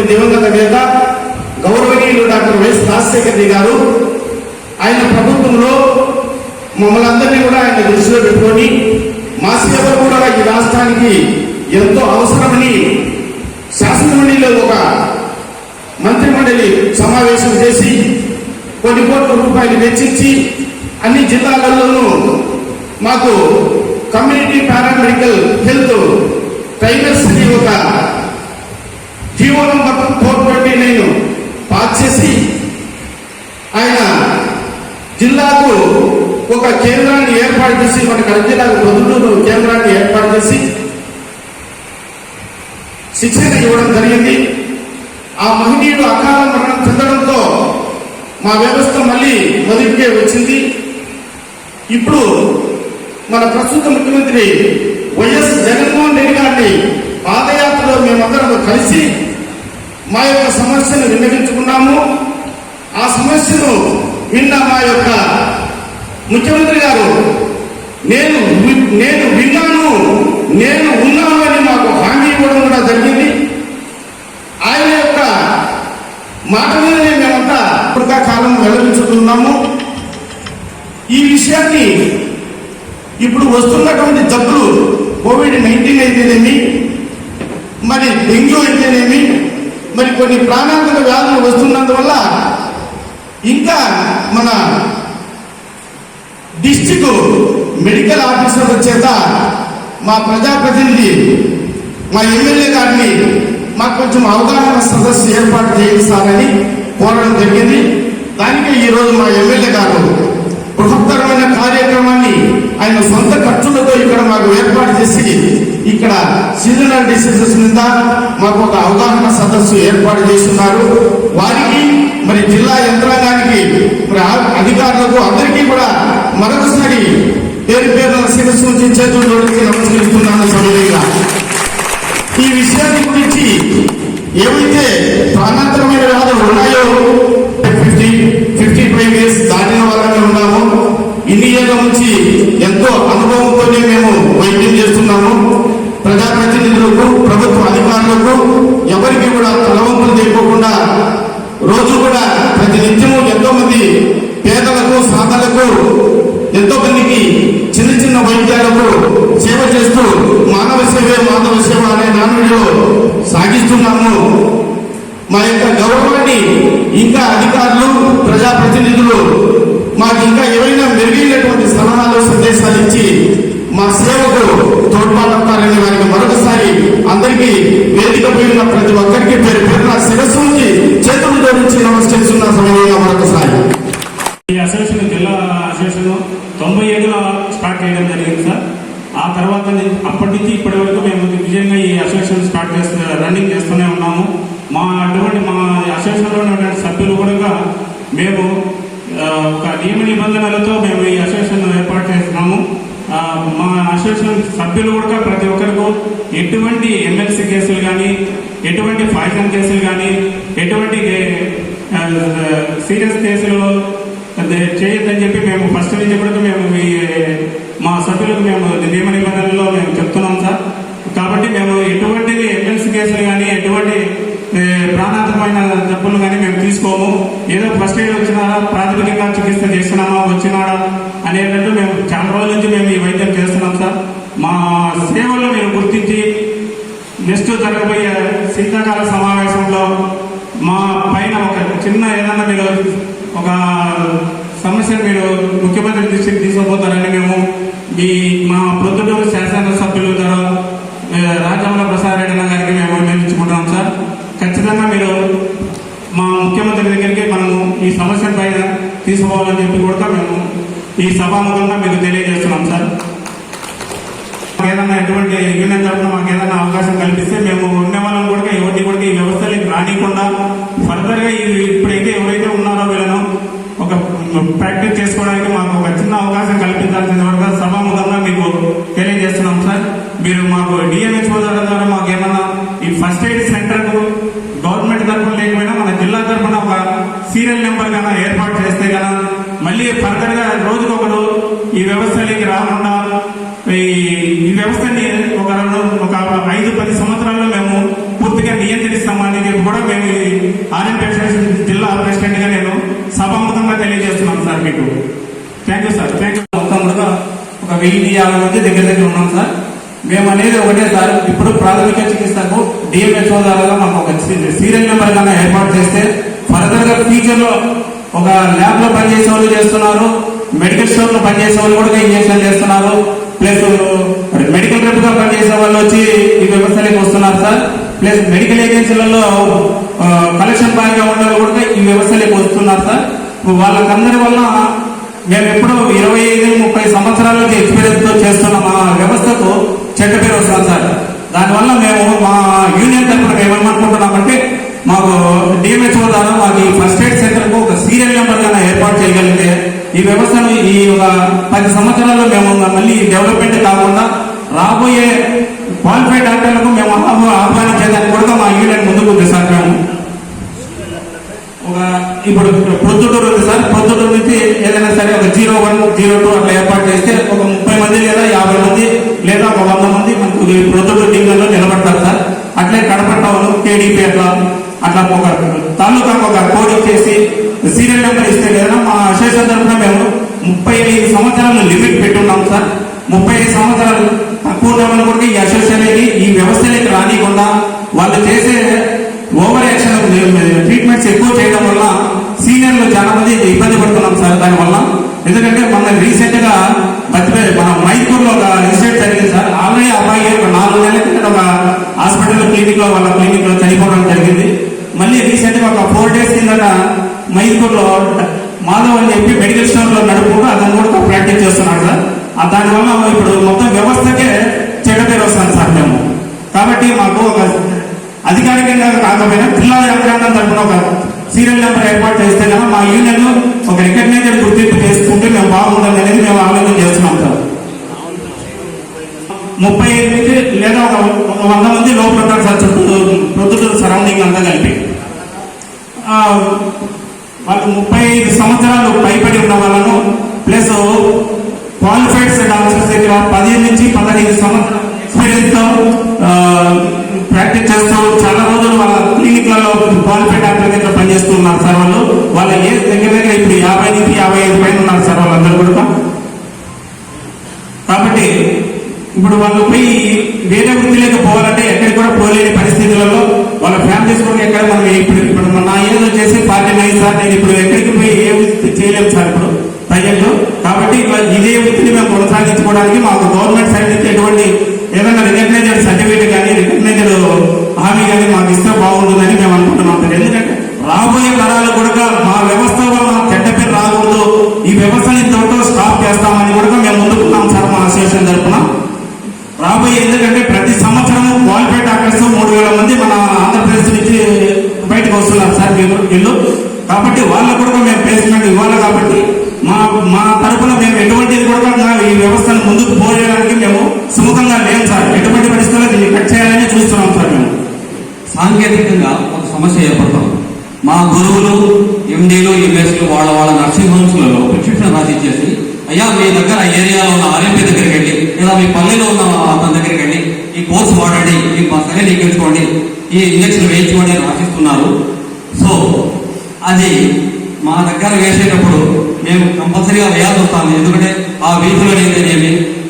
దివంగత నేత గౌరవనీయులు డాక్టర్ వైఎస్ రాజశేఖర రెడ్డి గారు ఆయన ప్రభుత్వంలో మమ్మల్ని అందరినీ కూడా ఆయన దృష్టిలో పెట్టుకొని మా సేవ కూడా ఈ రాష్ట్రానికి ఎంతో అవసరమని శాసనమండలిలో ఒక మంత్రిమండలి సమావేశం చేసి కొన్ని కోట్ల రూపాయలు వెచ్చించి అన్ని జిల్లాలలోనూ మాకు కమ్యూనిటీ పారామెడికల్ హెల్త్ ట్రైనర్స్ అని ఒక జీవో నంబర్ 429 పాస్ చేసి ఆయన జిల్లాకు ఒక కేంద్రాన్ని ఏర్పాటు చేసి మన కడప జిల్లాకు పొద్దుటూరు కేంద్రాన్ని ఏర్పాటు చేసి శిక్షణ ఇవ్వడం జరిగింది. ఆ మహనీయుడు అకాల మరణం చెందడంతో మా వ్యవస్థ మళ్ళీ మొదటికే వచ్చింది. ఇప్పుడు మన ప్రస్తుత ముఖ్యమంత్రి వైఎస్ జగన్మోహన్ రెడ్డి గారిని పాదయాత్రలో మేమందరం కలిసి మా యొక్క సమస్యను విన్నవించుకున్నాము. ఆ సమస్యను విన్న మా యొక్క ముఖ్యమంత్రి గారు నేను విన్నాను, నేను ఉన్నాను అని మాకు హామీ ఇవ్వడం కూడా జరిగింది. ఆయన యొక్క మాట మీదనే మేమంతా ఇప్పుడుగా కాలం వెల్లడించుతున్నాము. ఈ విషయాన్ని ఇప్పుడు వస్తున్నటువంటి జబ్బులు కోవిడ్-19 అయితేనేమి, మరి డెంగ్యూ అయితేనేమి, మరి కొన్ని ప్రాణాంతక వ్యాధులు వస్తున్నందువల్ల ఇంకా మన డిస్ట్రిక్ట్ మెడికల్ ఆఫీసర్ల చేత మా ప్రజాప్రతినిధి మా ఎమ్మెల్యే గారిని మాకు కొంచెం అవగాహన సదస్సు ఏర్పాటు చేయిస్తారని కోరడం జరిగింది. దానికే ఈరోజు మా ఎమ్మెల్యే గారు బృహత్తరమైన కార్యక్రమాన్ని ఆయన సొంత ఖర్చులతో ఇక్కడ మాకు ఏర్పాటు చేసి ఇక్కడ సీజనల్ డిసీజెస్ మీద మాకు ఒక అవగాహన సదస్సు ఏర్పాటు చేస్తున్నారు. వారికి మరి జిల్లా యంత్రాంగానికి మరి అధికారులకు అందరికీ కూడా మరొకసారి పేరు పేరున శిరస్సు నుంచి చేతులు జోడించి నమస్కరిస్తున్నాను. సభ్యులుగా ఈ విషయాన్ని గురించి ఏవైతే ప్రాణాంతరమైన వ్యాధులు ఉన్నాయో 55 ఇయర్స్ దాటిన వాళ్ళని ఉన్నాము. ఇన్ని ఏళ్ల నుంచి ఎంతో అనుభవంతోనే మేము వైద్యం చేస్తున్నాము. ప్రజాప్రతినిధులకు, ప్రభుత్వ అధికారులకు ఎవరికి కూడా తలవంపులు చేయకుండా రోజు కూడా ప్రతి నిత్యము ఎంతో మంది పేదలకు, సాధలకు, ఎంతో మందికి చిన్న చిన్న వైద్యాలకు సేవ చేస్తూ మానవ సేవే మాధవ సేవ అనే నానుడిలో సాగిస్తున్నాము. మా యొక్క గౌరవాన్ని ఇంకా అధికారులు, ప్రజాప్రతినిధులు మాకు ఇంకా ఏవైనా మెరుగైనటువంటి సలహాలు, సందేశాలు ఇచ్చి మా సేవకు తోడ్పాటుతారని వారికి మరొకసారి అందరికీ వేదిక పోయిన ప్రతి ఒక్కరికి పేరు పేరున శిరస్సు నుంచి చేతులు జోడించి నమస్కరిస్తున్న సమయంలో మరొకసారి ఈ అసోసియేషన్ జిల్లా అసోసియేషన్ 97లో స్టార్ట్ చేయడం జరిగింది సార్. ఆ తర్వాత అప్పటి నుంచి ఇప్పటి వరకు మేము విజయంగా ఈ అసోసియేషన్ రన్నింగ్ చేస్తూనే ఉన్నాము. మా అసోసియేషన్లో ఉన్నటువంటి సభ్యులు కూడా మేము ఒక నియమ నిబంధనలతో మేము ఈ అసోసియేషన్ ఏర్పాటు చేస్తున్నాము. మా అసోసియేషన్ సభ్యులు కూడా ప్రతి ఒక్కరికి ఎటువంటి ఎమ్మెల్సీ కేసులు కానీ, ఎటువంటి పాయిజన్ కేసులు కానీ, ఎటువంటి సీరియస్ కేసులు చేయొద్దని చెప్పి మేము ఫస్ట్ నుంచి కూడా మేము మా సభ్యులకు మేము నియమ నిబంధనల్లో మేము చెప్తున్నాం సార్. కాబట్టి మేము ఎటువంటి ఎమ్మెల్సీ కేసులు కానీ, ఎటువంటి ప్రాణాంతకమైన జబ్బులు కానీ మేము తీసుకోము. ఏదో ఫస్ట్ ఎయిడ్ వచ్చినారా, ప్రాథమికంగా చికిత్స చేస్తున్నామా, వచ్చినాడా అనేటట్టు మేము చాలా రోజుల నుంచి మేము ఈ వైద్యం చేస్తున్నాం సార్. మా సేవల్లో మీరు గుర్తించి నెక్స్ట్ జరగబోయే శీతాకాల సమావేశంలో మా పైన ఒక చిన్న ఏదన్నా మీరు ఒక సమస్యను మీరు ముఖ్యమంత్రి దృష్టికి తీసుకుపోతారని మేము మా ప్రొద్దుటూరు శాసనసభ్యులు రాజమల ప్రసాద్ రెడ్డి గారికి మేము నిర్ణయించుకుంటున్నాం సార్. ఖచ్చితంగా మీరు మా ముఖ్యమంత్రి దగ్గరికి మనము ఈ సమస్య పైన తీసుకోవాలని చెప్పి కూడా మేము ఈ సభాముఖంగా మీకు తెలియజేస్తున్నాం సార్. ఏదన్నా ఎటువంటి యూనియన్ తరఫున మాకు ఏదైనా అవకాశం కల్పిస్తే మేము ఉన్న వాళ్ళని కూడా ఎవరిని కూడా ఈ వ్యవస్థలకి రానికుండా ఫర్దర్గా ఇప్పుడైతే సీరియల్ నెంబర్ కన్నా ఏర్పాటు చేస్తే కన్నా మళ్ళీ ఫర్దర్ గా రోజుకొకరు ఈ వ్యవస్థలోకి రాకుండా ఈ వ్యవస్థని ఒక 5-10 సంవత్సరాల్లో మేము పూర్తిగా నియంత్రిస్తామని చెప్పి కూడా మేము ఆర్ఎన్ ఫెడరేషన్ జిల్లా ప్రెసిడెంట్ గా నేను సభాముఖంగా తెలియజేస్తున్నాను సార్ మీకు. Thank you sir. Thank you. మొత్తం కూడా ఒక 1050 మంది దగ్గర ఉన్నాం సార్. మేము అనేది ఒకటే సార్, ఇప్పుడు ప్రాథమిక చికిత్సకు డిఎంహెచ్ఓ ద్వారా మాకు ఒక సీరియల్ నెంబర్ కన్నా ఏర్పాటు చేస్తే ఫర్దర్ గా ఫ్యూచర్ లో ఒక ల్యాబ్ లో పనిచేసే వాళ్ళు చేస్తున్నారు, మెడికల్ స్టోర్ లో పనిచేసే వాళ్ళు కూడా ఇంజక్షన్ చేస్తున్నారు, ప్లస్ మెడికల్ రెప్ గా పనిచేసే వాళ్ళు వచ్చి ఈ వ్యవస్థలోకి వస్తున్నారు సార్. ప్లస్ మెడికల్ ఏజెన్సీలలో కలెక్షన్ బాయ్ గా ఉన్న కూడా ఈ వ్యవస్థలోకి వస్తున్నారు సార్. వాళ్ళకందరి వల్ల మేము ఎప్పుడో 25-30 సంవత్సరాల నుంచి ఎక్స్పీరియన్స్ తో చేస్తున్న మా వ్యవస్థకు చెడ్డ పేరు వస్తాం సార్. దానివల్ల మేము మా యూనియన్ తరఫున ఏమనుకుంటున్నామంటే మాకు డిఎంహెచ్ఓ ద్వారా మాకు ఈ ఫస్ట్ ఎయిడ్ సెంటర్ కు ఒక సీరియల్ నెంబర్ కన్నా ఏర్పాటు చేయగలిగితే ఈ వ్యవస్థను ఈ ఒక 10 సంవత్సరాల్లో మేము మళ్ళీ డెవలప్మెంట్ కాకుండా రాబోయే క్వాలిఫైడ్ డాక్టర్లకు మేము ఆహ్వానించేదానికి కూడా మా యూనియన్ ముందుకు ఉంది సార్. మేము ఒక ఇప్పుడు ప్రొద్దుటూరు ఉంది సార్, ప్రొద్దుటూరు నుంచి ఏదైనా సరే ఒక 01, 02 అట్లా ఏర్పాటు చేస్తే ఒక 30 మంది లేదా 50 మంది లేదా ఒక 100 మంది మనకు ప్రొద్దుటూరు డివిజన్లో నిలబడతారు సార్. అట్లే కడప టౌన్, కేడీపీ అట్లా ఒక తాలూకాకు ఒక కోడ్ ఇచ్చేసి సీరియల్ నెంబర్ ఇస్తే లేదా మా అసోసియేషన్ తరఫున మేము 35 సంవత్సరాలు లిమిట్ పెట్టున్నాం సార్. 35 సంవత్సరాలు తక్కువ ఉన్న కూడా ఈ అసోసియేషన్ ఈ వ్యవస్థలోకి రానికుండా వాళ్ళు చేసే ఓవర్ యాక్షన్ ట్రీట్మెంట్స్ ఎక్కువ చేయడం వల్ల సీనియర్లు చాలా మంది ఇబ్బంది పడుతున్నాం సార్. దానివల్ల ఎందుకంటే మన రీసెంట్ గా మన మైపూర్ లో ఒక ఇన్సిడెంట్ జరిగింది సార్. ఆల్రెడీ అబ్బాయి ఒక 4 నెలల క్రితం ఒక హాస్పిటల్ క్లినిక్ లో వాళ్ళ క్లినిక్ లో చనిపోవడం జరిగింది. మళ్ళీ రీసెంట్ గా ఒక 4 days కిందట మైపూర్ లో మాధవ్ అని చెప్పి మెడికల్ స్టోర్ లో నడుపుకుంటూ అతను కూడా ప్రాక్టీస్ చేస్తున్నాడు సార్. దానివల్ల ఇప్పుడు మొత్తం వ్యవస్థకే చెడ్డ పేరు వస్తుంది సార్ మేము. కాబట్టి మాకు ఒక అధికారికంగా కాకపోయినా జిల్లా యంత్రాంగం తరఫున ఒక సీరియల్ నెంబర్ ఏర్పాటు చేస్తే కనుక మా యూనియన్ ఒక రికగ్నైజ్డ్ గుర్తింపు చేసుకుంటే మేము బాగుంటుంది అనేది మేము ఆలోచన చేస్తున్నాం సార్. 35 లేదా ఒక 100 మంది లోపల ఉంటారు సార్ ప్రొద్దుటూరు సరౌండింగ్ అంతా కలిపి. వాళ్ళు 35 సంవత్సరాలు పైబడి ఉన్న వాళ్ళను ప్లస్ క్వాలిఫైడ్ డాక్టర్స్ దగ్గర 10 నుంచి 15 సంవత్సరాలు ఎక్స్పీరియన్స్ తో ప్రాక్టీస్ చేస్తూ చాలా రోజులు వాళ్ళ క్లినిక్లలో క్వాలిఫైడ్ డాక్టర్ దగ్గర పనిచేస్తున్నారు సార్. వాళ్ళ ఏజ్ దగ్గర ఇప్పుడు 50 నుంచి 55 పైన ఉన్నారు సార్ వాళ్ళందరూ కూడా. కాబట్టి ఇప్పుడు వాళ్ళు పోయి వేరే వృత్తిలోకి పోవాలంటే ఎక్కడికి కూడా పోలేని పరిస్థితులలో వాళ్ళ ఫ్యామిలీస్ కూడా ఎక్కడ మనం ఇప్పుడు నా ఏజ్ వచ్చేసి 49 సార్. నేను ఇప్పుడు ఎక్కడికి పోయి ఏ వృత్తి చేయలేము సార్ ఇప్పుడు ప్రజెంట్. కాబట్టి ఇదే వృత్తిని మేము కొనసాగించుకోవడానికి మాకు గవర్నమెంట్ సైడ్ నుంచి ఎటువంటి ఏదైనా రికగ్నైజ్డ్ సర్టిఫికేట్ కానీ రికగ్నైజ్డ్ హామీ కానీ మాకు ఇస్తే బాగుంటుందని మేము అనుకుంటున్నాం సార్. ఎందుకంటే రాబోయే తరాలు కూడా మా వ్యవస్థ వల్ల చెడ్డ పేరు రాకూడదు, ఈ వ్యవస్థని ఇంతవరకు స్టాప్ చేస్తామని కూడా మేము ముందుకున్నాం సార్ మా అసోసియేషన్ తరఫున. రాబోయే ఎందుకంటే ప్రతి సంవత్సరం క్వాలిఫైడ్ డాక్టర్స్ 3000 మంది మన ఆంధ్రప్రదేశ్ నుంచి బయటకు వస్తున్నారు సార్ వీళ్ళు. కాబట్టి వాళ్ళకు కూడా మేము ప్లేస్మెంట్ ఇవ్వాలి. కాబట్టి మా తరఫున మేము ఎటువంటిది కూడా ఈ వ్యవస్థను ముందుకు పోయడానికి మేము సుముఖంగా లేము సార్. ఎటువంటి పరిస్థితుల్లో దీన్ని కట్ చేయాలని చూస్తున్నాం సార్. మేము సాంకేతికంగా ఒక సమస్య ఏర్పడతాం. మా గురువులు, ఎండీలు, ఎంఎస్లు వాళ్ళ నర్సింగ్ హోమ్స్ లలో ప్రిస్క్రిప్షన్ రాసి ఇచ్చేసి, అయ్యా మీ దగ్గర ఏరియాలో ఉన్న ఆర్ఎంపీ దగ్గరికి వెళ్ళి లేదా మీ పల్లెలో ఉన్న అతని దగ్గరికి వెళ్ళి ఈ కోర్సు వాడండి, ఈ సరైన ఎక్కించుకోండి, ఈ ఇంజక్షన్ వేయించుకోండి అని రాసిస్తున్నారు. సో అది మా దగ్గర వేసేటప్పుడు మేము కంపల్సరీగా వేయాల్సి వస్తాము. ఎందుకంటే ఆ వీధిలోనైతేనేమి,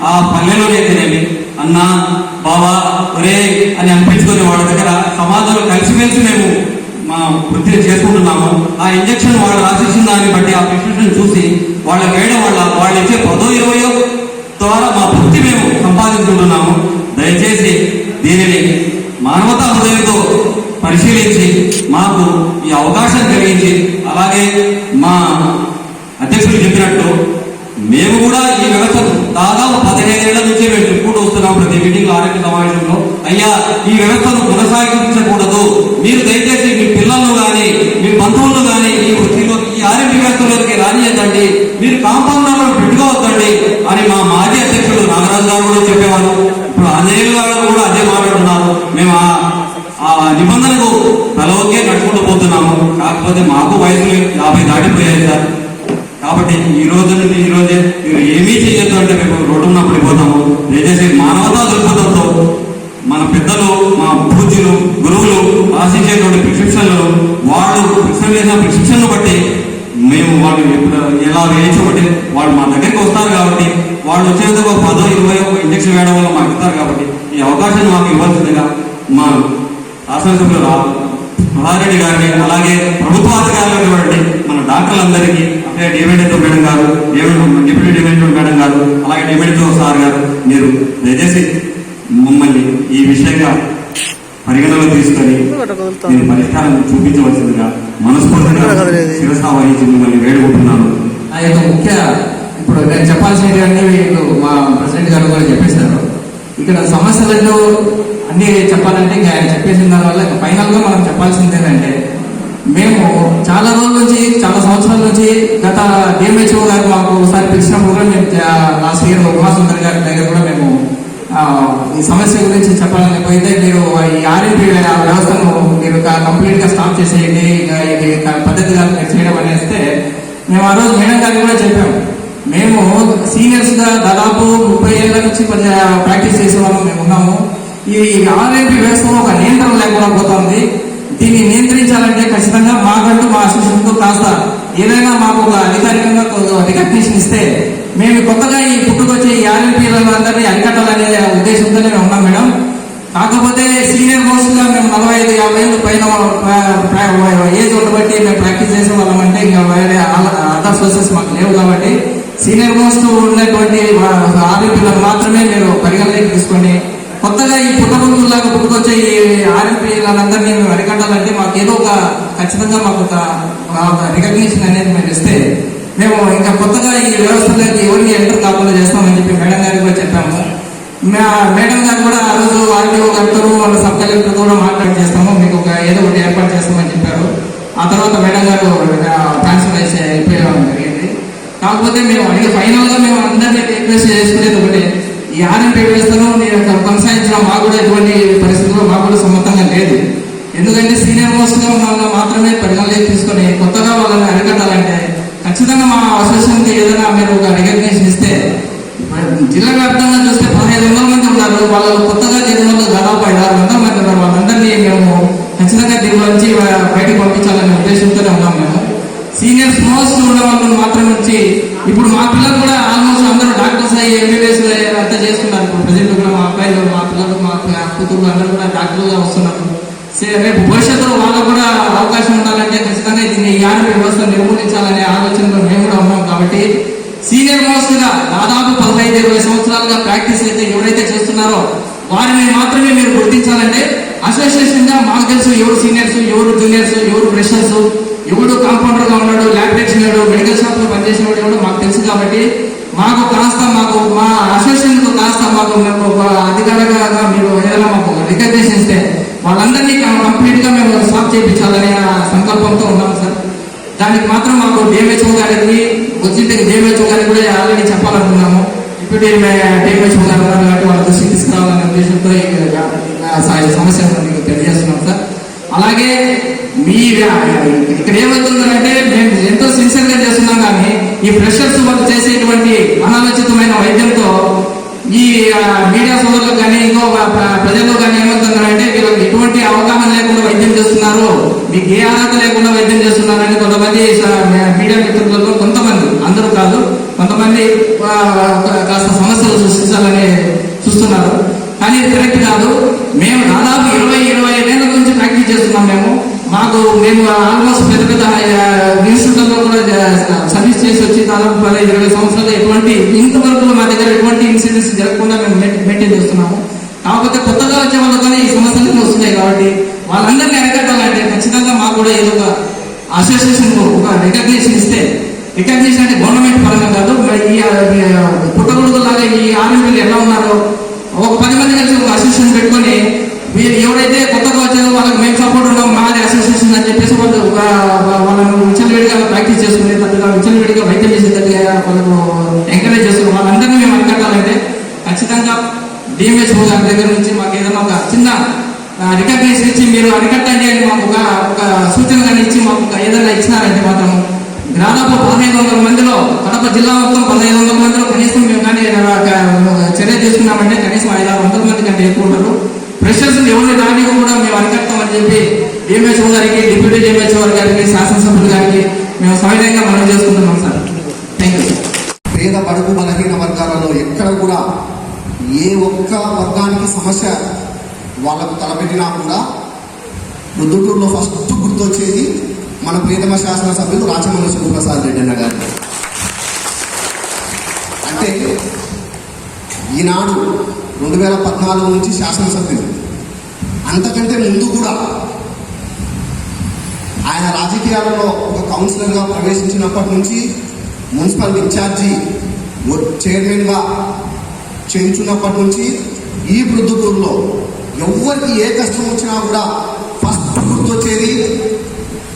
ఆ పల్లెలోనైతేనేమి అన్నా బాబా ఒరే అని అనిపించుకునే వాళ్ళ దగ్గర సమాజంలో కలిసిమెలిసి మేము మా వృత్తిని చేసుకుంటున్నాము. ఆ ఇంజక్షన్ వాళ్ళు రాసేసిన దాన్ని బట్టి ఆ ప్రిస్క్రిప్షన్ చూసి వాళ్ళ వేయడం వల్ల వాళ్ళు ఇచ్చే 10-20 ద్వారా మా వృత్తి మేము సంపాదించుకుంటున్నాము. దయచేసి దీనిని మానవతా హృదయంతో పరిశీలించి మాకు ఈ అవకాశం కలిగించి, అలాగే మా అధ్యక్షులు చెప్పినట్టు మేము కూడా ఈ వ్యవస్థ దాదాపు 15 ఏళ్ల నుంచి మేము చెప్పుకుంటూ వస్తున్నాం. ప్రతి మీటింగ్ ఆరోగ్య సమావేశంలో అయ్యా ఈ వ్యవస్థను కొనసాగించకూడదు, మీరు దయచేసి మీ పిల్లలను కానీ మీ బంధువులను కానీ ఈ వృత్తిలో ఈ ఆరోగ్య వ్యవస్థలోకి రానియద్దండి, మీరు కాంపౌండర్లో పెట్టుకోవద్దండి అని మా మాజీ అధ్యక్షుడు నాగరాజు గారు కూడా చెప్పేవారు. ఇప్పుడు ఆంజనేయులు గారు కూడా అదే మాట్లాడుతున్నారు. మేము ఆ నిబంధనకు తలవకే నడుచుకుంటూ పోతున్నాము. కాకపోతే మాకు వయసులు 50 దాటిపోయాయి సార్. కాబట్టి ఈ రోజు నుండి ఈ రోజే మీరు ఏమీ చేయొద్దు అంటే మేము రోడ్డున పడిపోతాము. దయచేసి మానవతా దృక్పథంతో మన పెద్దలు, మా పూజ్యులు, గురువులు రాసించేటువంటి ప్రిస్క్రిప్షన్లు వాళ్ళు ప్రిస్క్రిప్షన్ చేసిన ప్రిస్క్రిప్షన్ బట్టి మేము వాళ్ళు ఎప్పుడు ఎలా వేయించబట్టి వాళ్ళు మా దగ్గరికి వస్తారు. కాబట్టి వాళ్ళు వచ్చేందుకు 10-20 ఇంజక్షన్ వేయడం వల్ల మాకు ఇస్తారు. కాబట్టి ఈ అవకాశాన్ని మాకు ఇవ్వాల్సిందిగా మా శాసనసభ్యులు ప్రధారెడ్డి గారిని, అలాగే ప్రభుత్వాధికారులు మన డాక్టర్లందరికీ, అంటే డిఎంఎడ్ఓ మేడం గారు, డిప్యూటీ డిఎంఎడ్ఓ మేడం గారు, అలాగే డిఎంఎడ్ఓ సార్ గారు, మీరు దయచేసి మమ్మల్ని ఈ విషయంగా పరిగణలో తీసుకొని మీరు పరిష్కారం చూపించవలసిందిగా మనస్ఫూర్తిగా శిరసా వహించి మిమ్మల్ని వేడుకుంటున్నాను. ఆ యొక్క ముఖ్య ఇప్పుడు నేను చెప్పాల్సినవన్నీ వీళ్ళు మా ప్రెసిడెంట్ గారు కూడా చెప్పేశారు. ఇక్కడ సమస్యలను అన్ని చెప్పాలంటే ఇంకా ఆయన చెప్పేసిన దానివల్ల ఫైనల్ గా మనం చెప్పాల్సింది ఏంటంటే, మేము చాలా రోజుల నుంచి, చాలా సంవత్సరాల నుంచి గత డిఎంహెచ్ఓ గారు మాకు ఒకసారి పిలిచినప్పుడు కూడా మేము లాస్ట్ ఇయర్ ఉమాసుందర్ గారి దగ్గర కూడా మేము ఈ సమస్య గురించి చెప్పాలని పోయితే, మీరు ఈ ఆర్ఎంపీ వ్యవస్థను మీరు కంప్లీట్ గా స్టాప్ చేసేయండి, ఇది పద్ధతిగా చేయడం అనేస్తే మేము ఆ రోజు మేడం గారికి కూడా చెప్పాము. మేము సీనియర్స్ గా దాదాపు 30 ఏళ్ల నుంచి ప్రాక్టీస్ చేసే వాళ్ళం మేము ఉన్నాము. ఈ ఆర్ఎంపీ వ్యవస్థలో ఒక నియంత్రణ లేకుండా పోతుంది. దీన్ని నియంత్రించాలంటే ఖచ్చితంగా మాకంటూ మా అసోసియేషన్ తో కాస్త ఏదైనా మాకు ఒక అధికారికంగా రికగ్నిషన్ ఇస్తే మేము కొత్తగా ఈ పుట్టుకొచ్చే ఈ ఆర్ఎంపీలందరినీ అరికట్టాలనే ఉద్దేశంతోనే మేము ఉన్నాం మేడం. కాకపోతే సీనియర్ మోస్ట్ గా మేము 45-50 ఏళ్ళు పైన ఏజ్ ఉండబట్టి మేము ప్రాక్టీస్ చేసే వాళ్ళం అంటే ఇంకా వేరే అదర్ సోర్సెస్ మాకు లేవు. కాబట్టి సీనియర్ మోస్ట్ ఉన్నటువంటి ఆర్ఎంపీలను మాత్రమే మీరు పరిగణలోకి తీసుకొని కొత్తగా ఈ పుట్టబుద్ధులాగా పుట్టుకొచ్చే ఈ ఆర్ఎంపీలందరినీ మేము అరికట్టాలంటే మాకు ఏదో ఒక ఖచ్చితంగా మాకు ఒక రికగ్నిషన్ అనేది మేము ఇస్తే మేము ఇంకా కొత్తగా ఈ వ్యవస్థలోకి ఎవరిని ఎంటర్ కాకుండా చేస్తామని చెప్పి మేడం గారికి కూడా చెప్పాము. మేడం గారు కూడా ఆ రోజు ఆర్టీఓ గారితో వాళ్ళ సబ్ కలెక్టర్ కూడా మాట్లాడి చేస్తాము, మీకు ఒక ఏదో ఒకటి ఏర్పాటు చేస్తామని చెప్పారు. ఆ తర్వాత మేడం గారు ట్రాన్స్ఫర్ అయిపోయడం జరిగింది. కాకపోతే మేము అడిగి ఫైనల్ గా మేము అందరినీ రిక్వెస్ట్ చేసుకునేది ఒకటి, ఈ ఆర్ఎంపీ వ్యవస్థను కొనసాగించడం మాకు కూడా ఎటువంటి పరిస్థితుల్లో మాకు కూడా సమ్మతంగా లేదు. ఎందుకంటే సీనియర్ మోస్ట్ గా ఉన్న మాత్రమే పరిగణలోకి తీసుకొని కొత్తగా వాళ్ళని అరికట్టాలంటే ఖచ్చితంగా మా అసోసియేషన్ కి ఏదైనా మీరు ఒక రికగ్నిషన్ ఇస్తే, జిల్లా వ్యాప్తంగా చూస్తే 1500 మంది ఉన్నారు. వాళ్ళు కొత్తగా చేరిన వాళ్ళు దాదాపు 500-600 మంది ఉన్నారు. వాళ్ళందరినీ మేము ఖచ్చితంగా దీని నుంచి బయటకు పంపించాలనే ఉద్దేశంతోనే ఉన్నాం. మేము సీనియర్స్ మోస్ట్ ఉన్న వాళ్ళు మాత్రం వచ్చి ఇప్పుడు మా పిల్లలు కూడా ఆల్మోస్ట్ అందరూ డాక్టర్స్ అయ్యి ఎంబీబీఎస్ అంతా చేస్తున్నారు. ఇప్పుడు ప్రజెంట్ కూడా మా అబ్బాయిలు, మా పిల్లలు, మా కూతురు అందరూ కూడా డాక్టర్లుగా వస్తున్నారు. రేపు భవిష్యత్తులో వాళ్ళకు కూడా అవకాశం ఉండాలంటే ఖచ్చితంగా దీన్ని ఈ ఆర్ఎంపీ వ్యవస్థ నిర్మూలించాలనే ఆలోచనలో మేము కూడా ఉన్నాం. కాబట్టి సీనియర్ మోస్ట్ గా దాదాపు 15-20 సంవత్సరాలుగా ప్రాక్టీస్ అయితే ఎవరైతే చేస్తున్నారో వారిని మాత్రమే మీరు గుర్తించాలంటే అసోసియేషన్ గా మాకు తెలుసు ఎవరు సీనియర్స్, ఎవరు జూనియర్స్, ఎవరు ఫ్రెషర్స్, ఎవడు కాంపౌండర్ గా ఉన్నాడు, ల్యాబ్ టెక్నీషియన్, మెడికల్ షాప్ లో పనిచేసిన వాడు ఎవడో మాకు తెలుసు. కాబట్టి మాకు కాస్త మా అసోసియేషన్ కు కాస్త మాకు అధికారంగా మీరు ఏదైనా మాకు రికగ్నిషన్ ఇస్తే వాళ్ళందరినీ కంప్లీట్ గా మేము స్టాప్ చేయించాలనే సంకల్పంతో ఉన్నాం సార్. దానికి మాత్రం మాకు డిఎంహెచ్ఓ గారికి వచ్చింటికి డిఎంహెచ్ఓ గారికి కూడా ఆల్రెడీ చెప్పాలనుకున్నాము. డిప్యూటీ డిఎంహెచ్ఓ గారు ఉన్నారు కాబట్టి వాళ్ళ దృష్టికి తీసుకురావాలనే ఉద్దేశంతో సమస్య మీకు తెలియజేస్తున్నాం సార్. అలాగే మీ ఇక్కడ ఏమవుతుందంటే మేము ఎంతో సిన్సియర్ గా చేస్తున్నాం, కానీ ఈ ఫ్రెషర్స్ వాళ్ళు చేసేటువంటి అనాలోచితమైన వైద్యంతో ఈ మీడియా సోదరులకు కానీ ఇంకో ప్రజల్లో కానీ ఏమవుతుందంటే వీళ్ళకి ఎటువంటి అవగాహన లేకుండా వైద్యం చేస్తున్నారు, మీకు ఏ అర్హత లేకుండా వైద్యం చేస్తున్నారని కొంతమంది మీడియా మిత్రులలో కొంతమంది, అందరూ కాదు కొంతమంది కాస్త సమస్యలు సృష్టించాలని చూస్తున్నారు. కానీ ఇది కరెక్ట్ కాదు. మేము దాదాపు 20-25 ఏళ్ళ నుంచి ప్రాక్టీస్ చేస్తున్నాం. మేము ఆల్మోస్ట్ పెద్ద పెద్ద ఇన్స్టిట్యూట్లలో కూడా సర్వీస్ చేసి వచ్చి దాదాపు 15-20 సంవత్సరాలు ఎటువంటి ఇంతవరకు మా దగ్గర ఎటువంటి ఇన్సిడెంట్స్ జరగకుండా మేము మెయింటైన్ చేస్తున్నాము. కాకపోతే కొత్తగా వచ్చే వాళ్ళు కానీ ఈ సమస్యలు వస్తున్నాయి. కాబట్టి వాళ్ళందరినీ అరికట్టాలంటే ఖచ్చితంగా మాకు కూడా ఏదో ఒక అసోసియేషన్ ఒక రికగ్నిషన్ ఇస్తే, రికగ్నిషన్ అంటే గవర్నమెంట్ పరంగా కాదు, ఈ పుట్టగొడుగులాగా ఈ ఆర్ఎంపీలు ఎలా ఉన్నారో ఒక 10 మంది కలిసి ఒక అసోసియేషన్ పెట్టుకొని వీరు ఎవరైతే కొత్తగా వచ్చారో వాళ్ళకి మేము సపోర్ట్ ఉన్నాం, మాది అసోసియేషన్ అని చెప్పేసి వాళ్ళు వాళ్ళను విచ్చలవిడిగా ప్రాక్టీస్ చేసుకునేటట్టుగా, విచ్చలవిడిగా వైద్యం చేసేటట్టుగా వాళ్ళకు ఎంకరేజ్ చేస్తున్నారు. వాళ్ళందరినీ మేము అరికట్టాలంటే ఖచ్చితంగా డిఎంహెచ్ఓ గారి దగ్గర నుంచి మాకు ఏదైనా ఒక చిన్న రికగ్నిషన్ ఇచ్చి మీరు అరికట్టండి అని మాకు ఒక సూచన కానీ ఇచ్చి మాకు ఇచ్చినారంటే మాత్రం దాదాపు 1500 మందిలో కడప జిల్లా మొత్తం 1500 మందిలో కనీసం మేము కానీ చర్య తీసుకున్నామంటే కనీసం 500-600 మంది కంటే ఎక్కువ ఉంటారు. ఫ్రెషర్స్ ఎవరిని రాని కూడా మేము అరికడతామని చెప్పి డిఎంహెచ్ఓ గారికి, డిప్యూటీ డిఎంహెచ్ఓ గారికి, శాసనసభ్యులు గారికి మేము సవినయంగా మనం చేసుకుంటున్నాం సార్. Thank you. పేద బడుగు బలహీన వర్గాలలో ఎక్కడ కూడా ఏ ఒక్క వర్గానికి సమస్య వాళ్ళకు తలపెట్టినా కూడా రుద్దుటూరులో ఫస్ట్ గుర్తొచ్చేది మన ప్రియతమ శాసనసభ్యులు రాచమల్లి శివప్రసాద్ రెడ్డి అన్న గారు. అంటే ఈనాడు 2014 నుంచి శాసనసభ్యులు, అంతకంటే ముందు కూడా ఆయన రాజకీయాలలో ఒక కౌన్సిలర్గా ప్రవేశించినప్పటి నుంచి మున్సిపల్ ఇన్ఛార్జి చైర్మన్గా చేయించున్నప్పటి నుంచి ఈ ప్రొద్దుటూరులో ఎవరికి ఏ కష్టం వచ్చినా కూడా ఫస్ట్ గుర్తొచ్చేది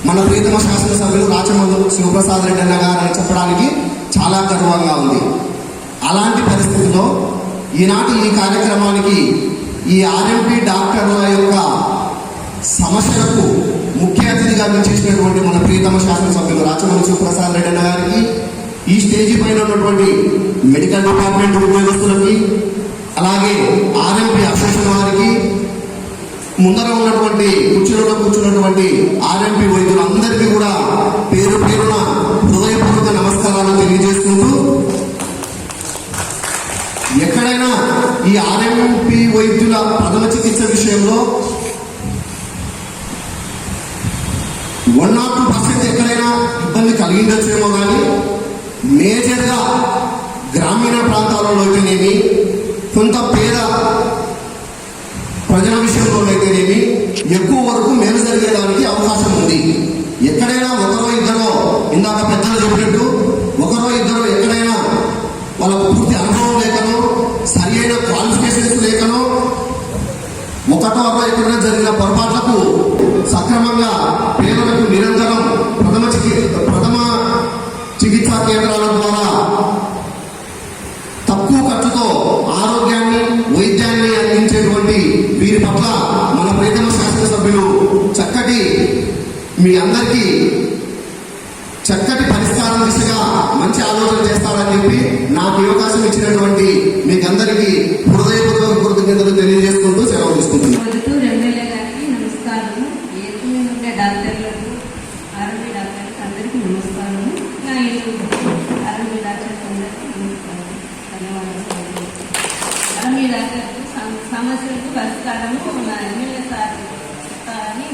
మన ప్రియతమ శాసనసభ్యులు రాచమల్లి శివప్రసాద్ రెడ్డి అన్న గారు అని చెప్పడానికి చాలా గర్వంగా ఉంది. అలాంటి పరిస్థితుల్లో ఈనాటి ఈ కార్యక్రమానికి ఈ ఆర్ఎంపీ డాక్టర్ల యొక్క సమస్యలకు ముఖ్య అతిథిగా విచ్చేసినటువంటి మన ప్రియతమ శాసనసభ్యులు రాచమల్లి శివప్రసాద్ రెడ్డి అన్న గారికి, ఈ స్టేజీ పైన ఉన్నటువంటి మెడికల్ డిపార్ట్మెంట్ ఉద్యోగస్తులకి, అలాగే ఆర్ఎంపీ అసోసియేషన్ వారికి, ముందర ఉన్నటువంటి కుర్చీలలో కూర్చున్నటువంటి ఆర్ఎంపీ వైద్యులందరికీ కూడా పేరు పేరున హృదయపూర్వక నమస్కారాలు తెలియజేసుకుంటూ, ఎక్కడైనా ఈ ఆర్ఎంపీ వైద్యుల ప్రథమ చికిత్స విషయంలో 102% ఎక్కడైనా ఇబ్బంది కలిగించచ్చేమో కానీ మేజర్గా గ్రామీణ ప్రాంతాలలో అయితేనేమి, కొంత పేద ప్రజల విషయంలోనైతేనేమి ఎక్కువ వరకు మేలు జరిగేదానికి అవకాశం ఉంది. ఎక్కడైనా ఒకరో ఇద్దరో, ఇందాక పెద్దలు చెప్పినట్టు ఒకరో ఇద్దరో ఎక్కడైనా వాళ్ళకు పూర్తి అనుభవం లేకనో, సరి అయిన క్వాలిఫికేషన్స్ లేకనో, ఒకటో అరవై ఎక్కడైనా జరిగిన పొరపాట్లకు సక్రమంగా పేదలకు నిరంతరం ప్రథమ చికిత్సా కేంద్రాల ద్వారా తక్కువ ఖర్చుతో ఆరోగ్యాన్ని, వైద్యాన్ని అందించేటువంటి వీరి పట్ల మన ప్రియతమ శాసనసభ్యులు మీ అందరికీ చక్కటి పరిష్కారం దిశగా మంచి ఆలోచన చేస్తారని చెప్పి నాకు అవకాశం ఇచ్చినటువంటి మీకందరికీ హృదయపూర్వక కృతజ్ఞతలు తెలియజేసుకుంటూ సెలవు తీసుకుంటున్నాను. ఎమ్మెల్యే గారికి నమస్కారము. ఏపీ ఉండే డాక్టర్లకు, ఆర్ఎంపీ డాక్టర్లకు అందరికీ నమస్కారము. నా ఆర్ఎంపీ డాక్టర్లకు అందరికీ నమస్కారం, ధన్యవాదాలు. ఆర్ఎంపీ డాక్టర్లకు సమస్యలకు పరిష్కారము నా ఎమ్మెల్యే సార్ చెప్తారని.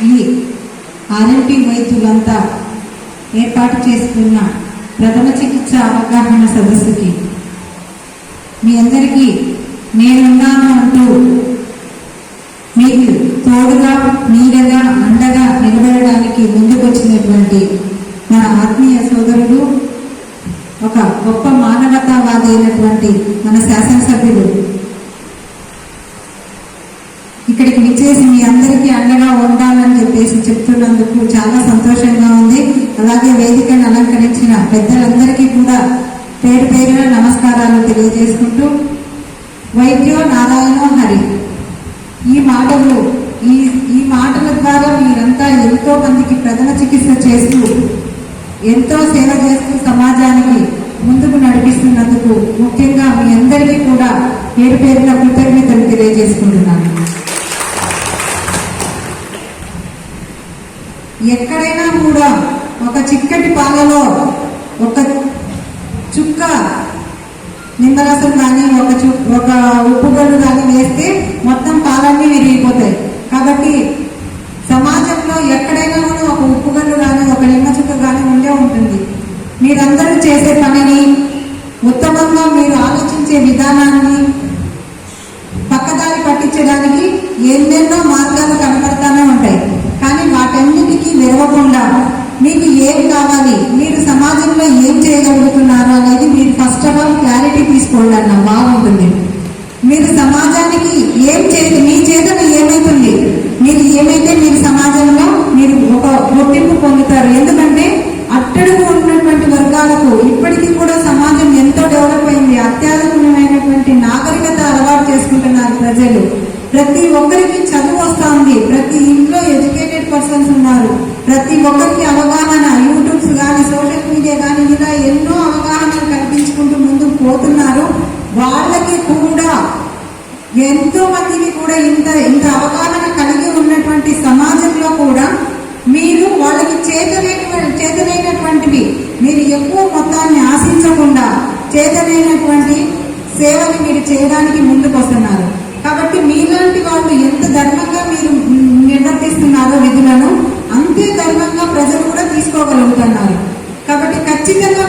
ఈ ఆర్ఎంపీ వైద్యులంతా ఏర్పాటు చేసుకున్న ప్రథమ చికిత్స అవగాహన సదస్సుకి మీ అందరికీ నేనున్నాను అంటూ మీకు తోడుగా, నీడగా, అండగా నిలబడడానికి ముందుకొచ్చినటువంటి మన ఆత్మీయ సోదరుడు, ఒక గొప్ప మానవతావాది అయినటువంటి మన శాసనసభ్యులు ఇక్కడికి విచ్చేసి మీ అందరికీ అండగా ఉండాలని చెప్పేసి చెప్తున్నందుకు చాలా సంతోషంగా ఉంది. అలాగే వేదికను అలంకరించిన పెద్దలందరికీ కూడా పేరు పేరున నమస్కారాలు తెలియజేసుకుంటూ, వైద్యో నారాయణో హరి, ఈ మాటల ద్వారా మీరంతా ఎంతో మందికి ప్రథమ చికిత్స చేస్తూ, ఎంతో సేవ చేస్తూ సమాజానికి ముందుకు నడిపిస్తున్నందుకు ముఖ్యంగా మీ అందరికీ కూడా పేరు పేరున కృతజ్ఞతలు తెలియజేసుకుంటున్నాను. ఎక్కడైనా కూడా ఒక చిక్కటి పాలలో ఒక చుక్క నిమ్మరసం కానీ ఒక ఉప్పుగొడ్డు కానీ వేస్తే మొత్తం పాలన్నీ విరిగిపోతాయి. కాబట్టి సమాజంలో ఎక్కడైనా కూడా ఒక ఉప్పుగొడ్డు కానీ ఒక నిమ్మ చుక్క కానీ ఉండే ఉంటుంది. మీరందరూ చేసే పనిని, ఉత్తమంగా మీరు ఆలోచించే విధానాన్ని పక్కదారి పట్టించడానికి ఎన్నెన్నో మార్గాలు కనబడతానే ఉంటాయి. కానీ వాటన్నిటికీ విరవకుండా మీకు ఏం కావాలి, మీరు సమాజంలో ఏం చేయగలుగుతున్నారు అనేది మీరు ఫస్ట్ ఆఫ్ ఆల్ క్లారిటీ తీసుకోండి అన్న బాగుంటుంది. మీరు సమాజానికి ఏం మీ చేతను ఏమైతుంది, మీరు ఏమైతే మీరు సమాజంలో మీరు ఒక గుర్తింపు పొందుతారు. ఎందుకంటే అట్టడుగు ఉన్నటువంటి వర్గాలకు ఇప్పటికీ కూడా సమాజం ఎంతో డెవలప్ అయింది. అత్యాధునికమైనటువంటి నాగరికత అలవాటు చేసుకుంటున్నారు ప్రజలు. ప్రతి ఒక్కరికి చదువు వస్తుంది, ప్రతి ఇంట్లో ఎడ్యుకేటెడ్ పర్సన్స్ ఉన్నారు, ప్రతి ఒక్కరికి అవగాహన యూట్యూబ్స్ కానీ సోషల్ మీడియా కానీ ఇలా ఎన్నో అవగాహనలు కల్పించుకుంటూ ముందుకు పోతున్నారు. వాళ్ళకి కూడా ఎంతో మందికి కూడా ఇంత అవగాహన కలిగి ఉన్నటువంటి సమాజంలో కూడా మీరు వాళ్ళకి చేతనైనటువంటివి మీరు ఎక్కువ మొత్తాన్ని ఆశించకుండా చేతనైనటువంటి సేవని మీరు చేయడానికి ముందుకు వస్తున్నారు. కాబట్టి మీలాంటి వాళ్ళు ఎంత ధర్మంగా మీరు నిర్వర్తిస్తున్నారో విధులను అంతే ధర్మంగా ప్రజలు కూడా తీసుకోగలుగుతున్నారు. కాబట్టి ఖచ్చితంగా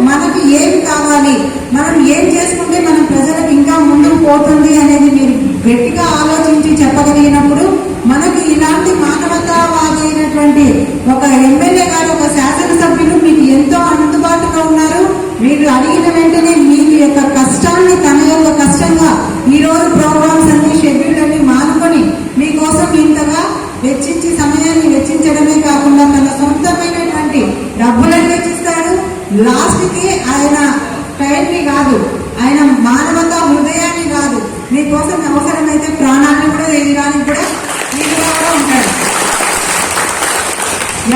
మనకు ఏం కావాలి, మనం ఏం చేసుకుంటే మనం ప్రజలకు ఇంకా ముందుకు పోతుంది అనేది మీరు గట్టిగా ఆలోచించి చెప్పగలిగినప్పుడు మనకు ఇలాంటి మానవతావాది అయినటువంటి ఒక ఎమ్మెల్యే గారు, ఒక శాసనసభ్యులు మీకు ఎంతో అందుబాటులో ఉన్నారు. మీరు అడిగిన వెంటనే మీ యొక్క కష్టాన్ని తన యొక్క కష్టంగా ఈరోజు ప్రోగ్రామ్స్ అన్ని షెడ్యూల్ అన్ని మానుకొని మీకోసం ఇంతగా సమయాన్ని వెచ్చించడమే కాకుండా తన సొంతమైనటువంటి డబ్బులను వెచ్చిస్తాడు. లాస్ట్ కి ఆయన టైంని కాదు, ఆయన మానవతా హృదయాన్ని కాదు, మీకోసం అవసరమైతే ప్రాణాన్ని కూడా వేయడానికి కూడా మీరుగా కూడా ఉంటాడు.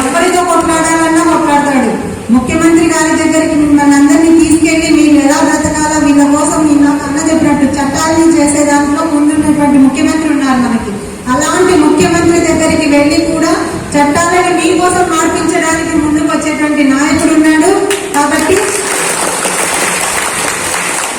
ఎవరితో కొట్లాడాలన్నా కొట్లాడతాడు. ముఖ్యమంత్రి గారి దగ్గరికి మిమ్మల్ని అందరినీ తీసుకెళ్లి మీరు ఎలా బ్రతకాలో వీళ్ళ కోసం నాకు అన్న చెప్పినట్టు చట్టాలని చేసే దాంట్లో ముందున్నటువంటి ముఖ్యమంత్రి ఉన్నారు మనకి. అలాంటి ముఖ్యమంత్రి దగ్గరికి వెళ్ళి కూడా చట్టాలని మీకోసం మార్పించడానికి ముందుకు వచ్చేటువంటి నాయకుడు ఉన్నాడు. కాబట్టి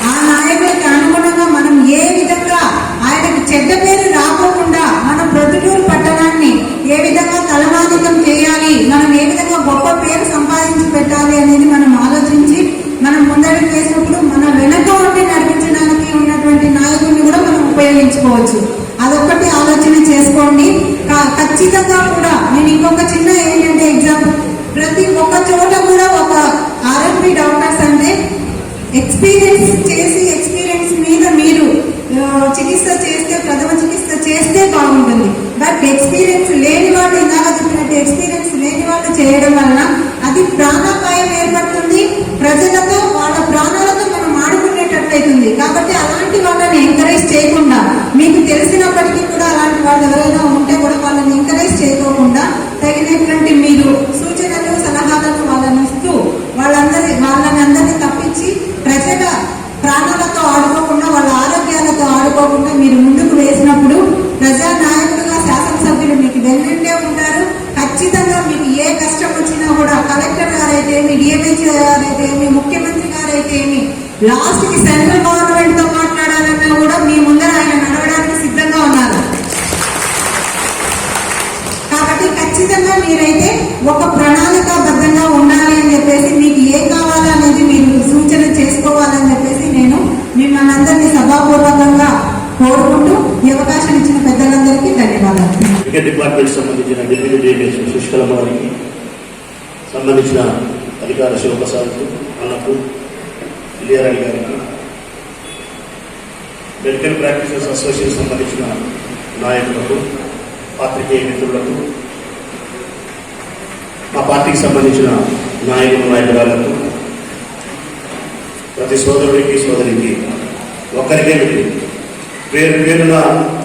ఆ నాయకుడికి అనుగుణంగా మనం ఏ విధంగా ఆయనకు చెడ్డ పేరు రాకోకుండా మన ప్రొద్దుటూరు పట్టణాన్ని ఏ విధంగా తలమానికం చేయాలి, మనం ఏ విధంగా గొప్ప పేరు సంపాదించి పెట్టాలి అనేది మనం ఆలోచించి మనం ముందడుగు వేసినప్పుడు మన వెనక ఉండి నడిపించడానికి ఉన్నటువంటి నాయకుడిని కూడా మనం ఉపయోగించుకోవచ్చు. అదొక్కటి ఆలోచన చేసుకోండి. ఖచ్చితంగా కూడా నేను ఇంకొక చిన్న ఏంటంటే ఎగ్జాంపుల్, ప్రతి ఒక్క చోట కూడా ఒక ఆర్ఎంపీ డాక్టర్స్ అంటే ఎక్స్పీరియన్స్ మీద మీరు చికిత్స చేస్తే, ప్రథమ చికిత్స చేస్తే బాగుంటుంది. బట్ ఎక్స్పీరియన్స్ లేని వాళ్ళు, ఇందాక చెప్పినట్టు ఎక్స్పీరియన్స్ లేని వాళ్ళు చేయడం వలన అది ప్రాణాపాయం ఏర్పడుతుంది. ప్రజలతో వాళ్ళ ప్రాణాలతో మనం ఆడుకునేటట్లయితుంది. కాబట్టి అలాంటి వాళ్ళని ఎంకరేజ్ చేయకుండా, మీకు తెలిసినప్పటికీ కూడా అలాంటి వాళ్ళు ఎవరైనా ఉంటే కూడా వాళ్ళని ఎంకరేజ్ చేయకోకుండా తగినటువంటి మీరు సూచనలు సలహాలను వాళ్ళని ఇస్తూ వాళ్ళని అందరినీ తప్పించి ప్రజల ప్రాణాలతో ఆడుకోకుండా, వాళ్ళ ఆరోగ్యాలతో ఆడుకోకుండా మీరు ముందుకు వేసినప్పుడు ప్రజా నాయకులుగా శాసనసభ్యులు మీకు వెన్నంటే ఉంటారు. ఖచ్చితంగా మీకు ఏ కష్టం వచ్చినా కూడా కలెక్టర్ గారైతే ఏమి, డిఎంహెచ్ గారైతే ఏమి, ముఖ్యమంత్రి గారైతే ఏమి, లాస్ట్ కి సెంట్రల్ గవర్నమెంట్ తో మాట్లాడాలన్నా కూడా మీ ముందర ఆయన నడవడానికి సిద్ధంగా ఉన్నారు. కాబట్టి ఖచ్చితంగా మీరైతే ఒక ప్రణాళికాబద్ధంగా ఉండాలి అని చెప్పేసి, మీకు ఏం కావాలనేది మీరు సూచన చేసుకోవాలని చెప్పేసి నేను మిమ్మల్ని అందరినీ సభాపూర్వకంగా కోరుకుంటూ ఈ అవకాశం ఇచ్చిన పెద్దలందరికీ ధన్యవాదాలు. క్రికెట్ డిపార్ట్మెంట్ సంబంధించిన డిప్యూటీ డైరెక్టర్ సుష్కలమ్మ గారికి, సంబంధించిన అధికార శివప్రసాద్ అన్నకు, ఇలియారాణి గారికి, మెడికల్ ప్రాక్టీసెస్ అసోసియేషన్ సంబంధించిన నాయకులకు, పాత్రికేయ మిత్రులకు, మా పార్టీకి సంబంధించిన నాయకురాలకు, ప్రతి సోదరుడికి సోదరికి ఒక్కరికే పేరున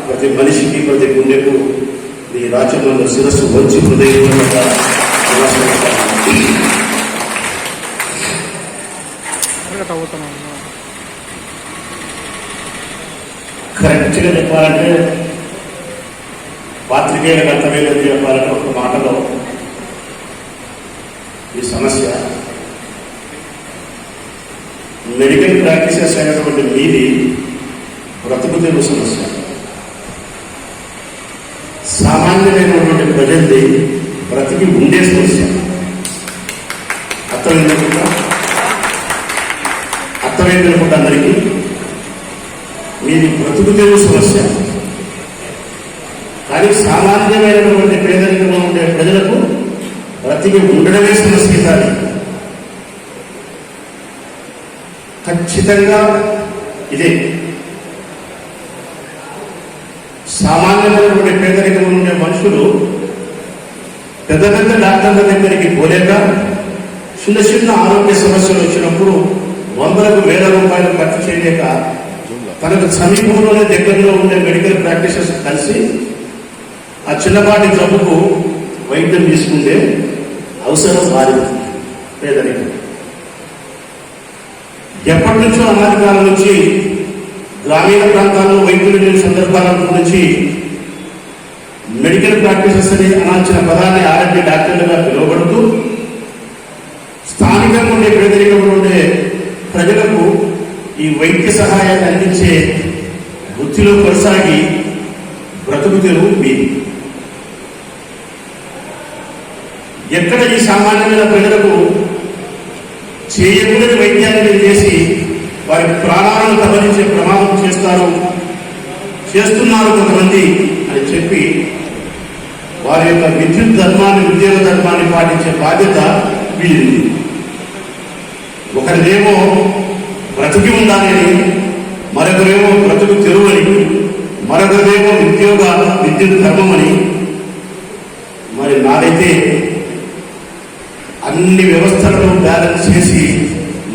ప్రతి మనిషికి, ప్రతి గుండెకు ఈ రాజ్యాంగంలో శిరస్సు వచ్చి హృదయపూర్వక కరెక్ట్గా చెప్పాలంటే, పాత్రికేయులకు అర్థమయ్యేది చెప్పాలంటే ఒక మాటలో ఈ సమస్య మెడికల్ ప్రాక్టీసెస్ అయినటువంటి మీది బ్రతుకుతెరువు సమస్య, సామాన్యమైనటువంటి ప్రజలది బ్రతికి ఉండే సమస్య. అర్థమైందనుకుంటా అందరికీ. మీది బ్రతుకుతెరువు సమస్య, కానీ సామాన్యమైనటువంటి పేదరికంలో ఉండే ప్రజలకు బ్రతికి ఉండడమే సమస్య కాదు. ఖచ్చితంగా ఇదే సామాన్యమైనటువంటి పేదరికంలో ఉండే మనుషులు పెద్ద పెద్ద డాక్టర్ల దగ్గరికి పోలేక చిన్న చిన్న ఆరోగ్య సమస్యలు వచ్చినప్పుడు 100లకు 1000 రూపాయలు ఖర్చు చేయలేక తనకు సమీపంలోనే దగ్గరలో ఉండే మెడికల్ ప్రాక్టీషనర్స్ కలిసి ఆ చిన్నపాటి జబ్బుకు వైద్యం తీసుకుంటే అవసరం మారింది. పేదరికం ఎప్పటి నుంచో అనాది కాలం నుంచి గ్రామీణ ప్రాంతాల్లో వైద్యులు లేని సందర్భాల గురించి మెడికల్ ప్రాక్టీసెస్ అని అనాల్సిన పదాన్ని ఆర్ఎంపీ డాక్టర్లుగా పిలువబడుతూ స్థానికంగా ఉండే పేదరికంలో ఉండే ప్రజలకు ఈ వైద్య సహాయాన్ని అందించే వృత్తిలో కొనసాగి బ్రతుకు తెరువు మీది. ఎక్కడ ఈ సామాన్యమైన ప్రజలకు చేయకూడని వైద్యాన్ని చేసి వారి ప్రాణాలను తమరించే ప్రమాదం చేస్తున్నారు కొంతమంది అని చెప్పి వారి యొక్క విద్యుత్ ధర్మాన్ని, ఉద్యోగ ధర్మాన్ని పాటించే బాధ్యత వీళ్ళది. ఒకరిదేమో బ్రతికి ఉండాలని, మరొకరేమో బ్రతుకు తెరువని, మరొకరేమో విద్యుత్ ధర్మం అని. మరి నాదైతే అన్ని వ్యవస్థలను బ్యాలెన్స్ చేసి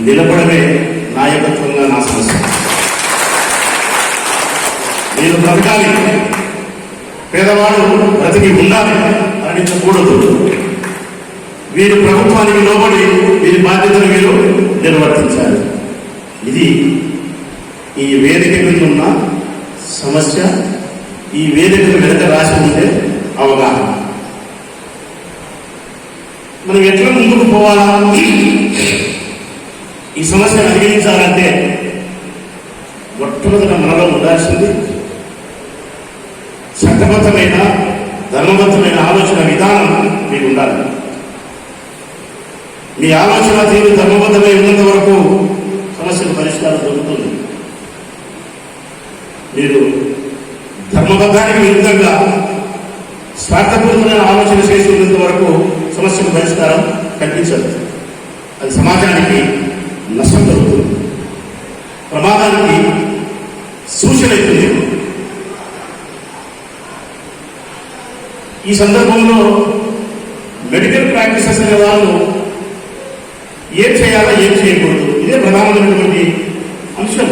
నిలబడమే నాయకత్వంగా నా సమస్య. నేను బ్రతకాలి, పేదవాడు బ్రతికి ఉండాలి అనిపించకూడదు. వీరు ప్రభుత్వానికి లోబడి వీరి బాధ్యతను వీరు నిర్వర్తించాలి. ఇది ఈ వేదిక మీద ఉన్న సమస్య. ఈ వేదికను వెనక రాసి ఉండే అవగాహన. మనం ఎట్లా ముందుకు పోవాలా, ఈ సమస్యను అధిగమించాలంటే మొట్టమొదట మనలో ఉండాల్సింది చట్టబద్ధమైన, ధర్మబద్ధమైన ఆలోచన విధానం మీకు ఉండాలి. మీ ఆలోచన తీరు ధర్మబద్ధమై ఉన్నంత వరకు సమస్యకు పరిష్కారం దొరుకుతుంది. మీరు ధర్మబద్ధానికి విరుద్ధంగా స్వార్థపూరితమైన ఆలోచన చేసి ఉన్నంత వరకు సమస్యకు పరిష్కారం కల్పించదు. అది సమాజానికి నష్టం జరుగుతుంది, ప్రమాదానికి సూచన అవుతుంది. ఈ సందర్భంలో మెడికల్ ప్రాక్టీసెస్ అనే వాళ్ళు ఏం చేయాలా, ఏం చేయకూడదు, ఇదే ప్రధానమైనటువంటి అంశం.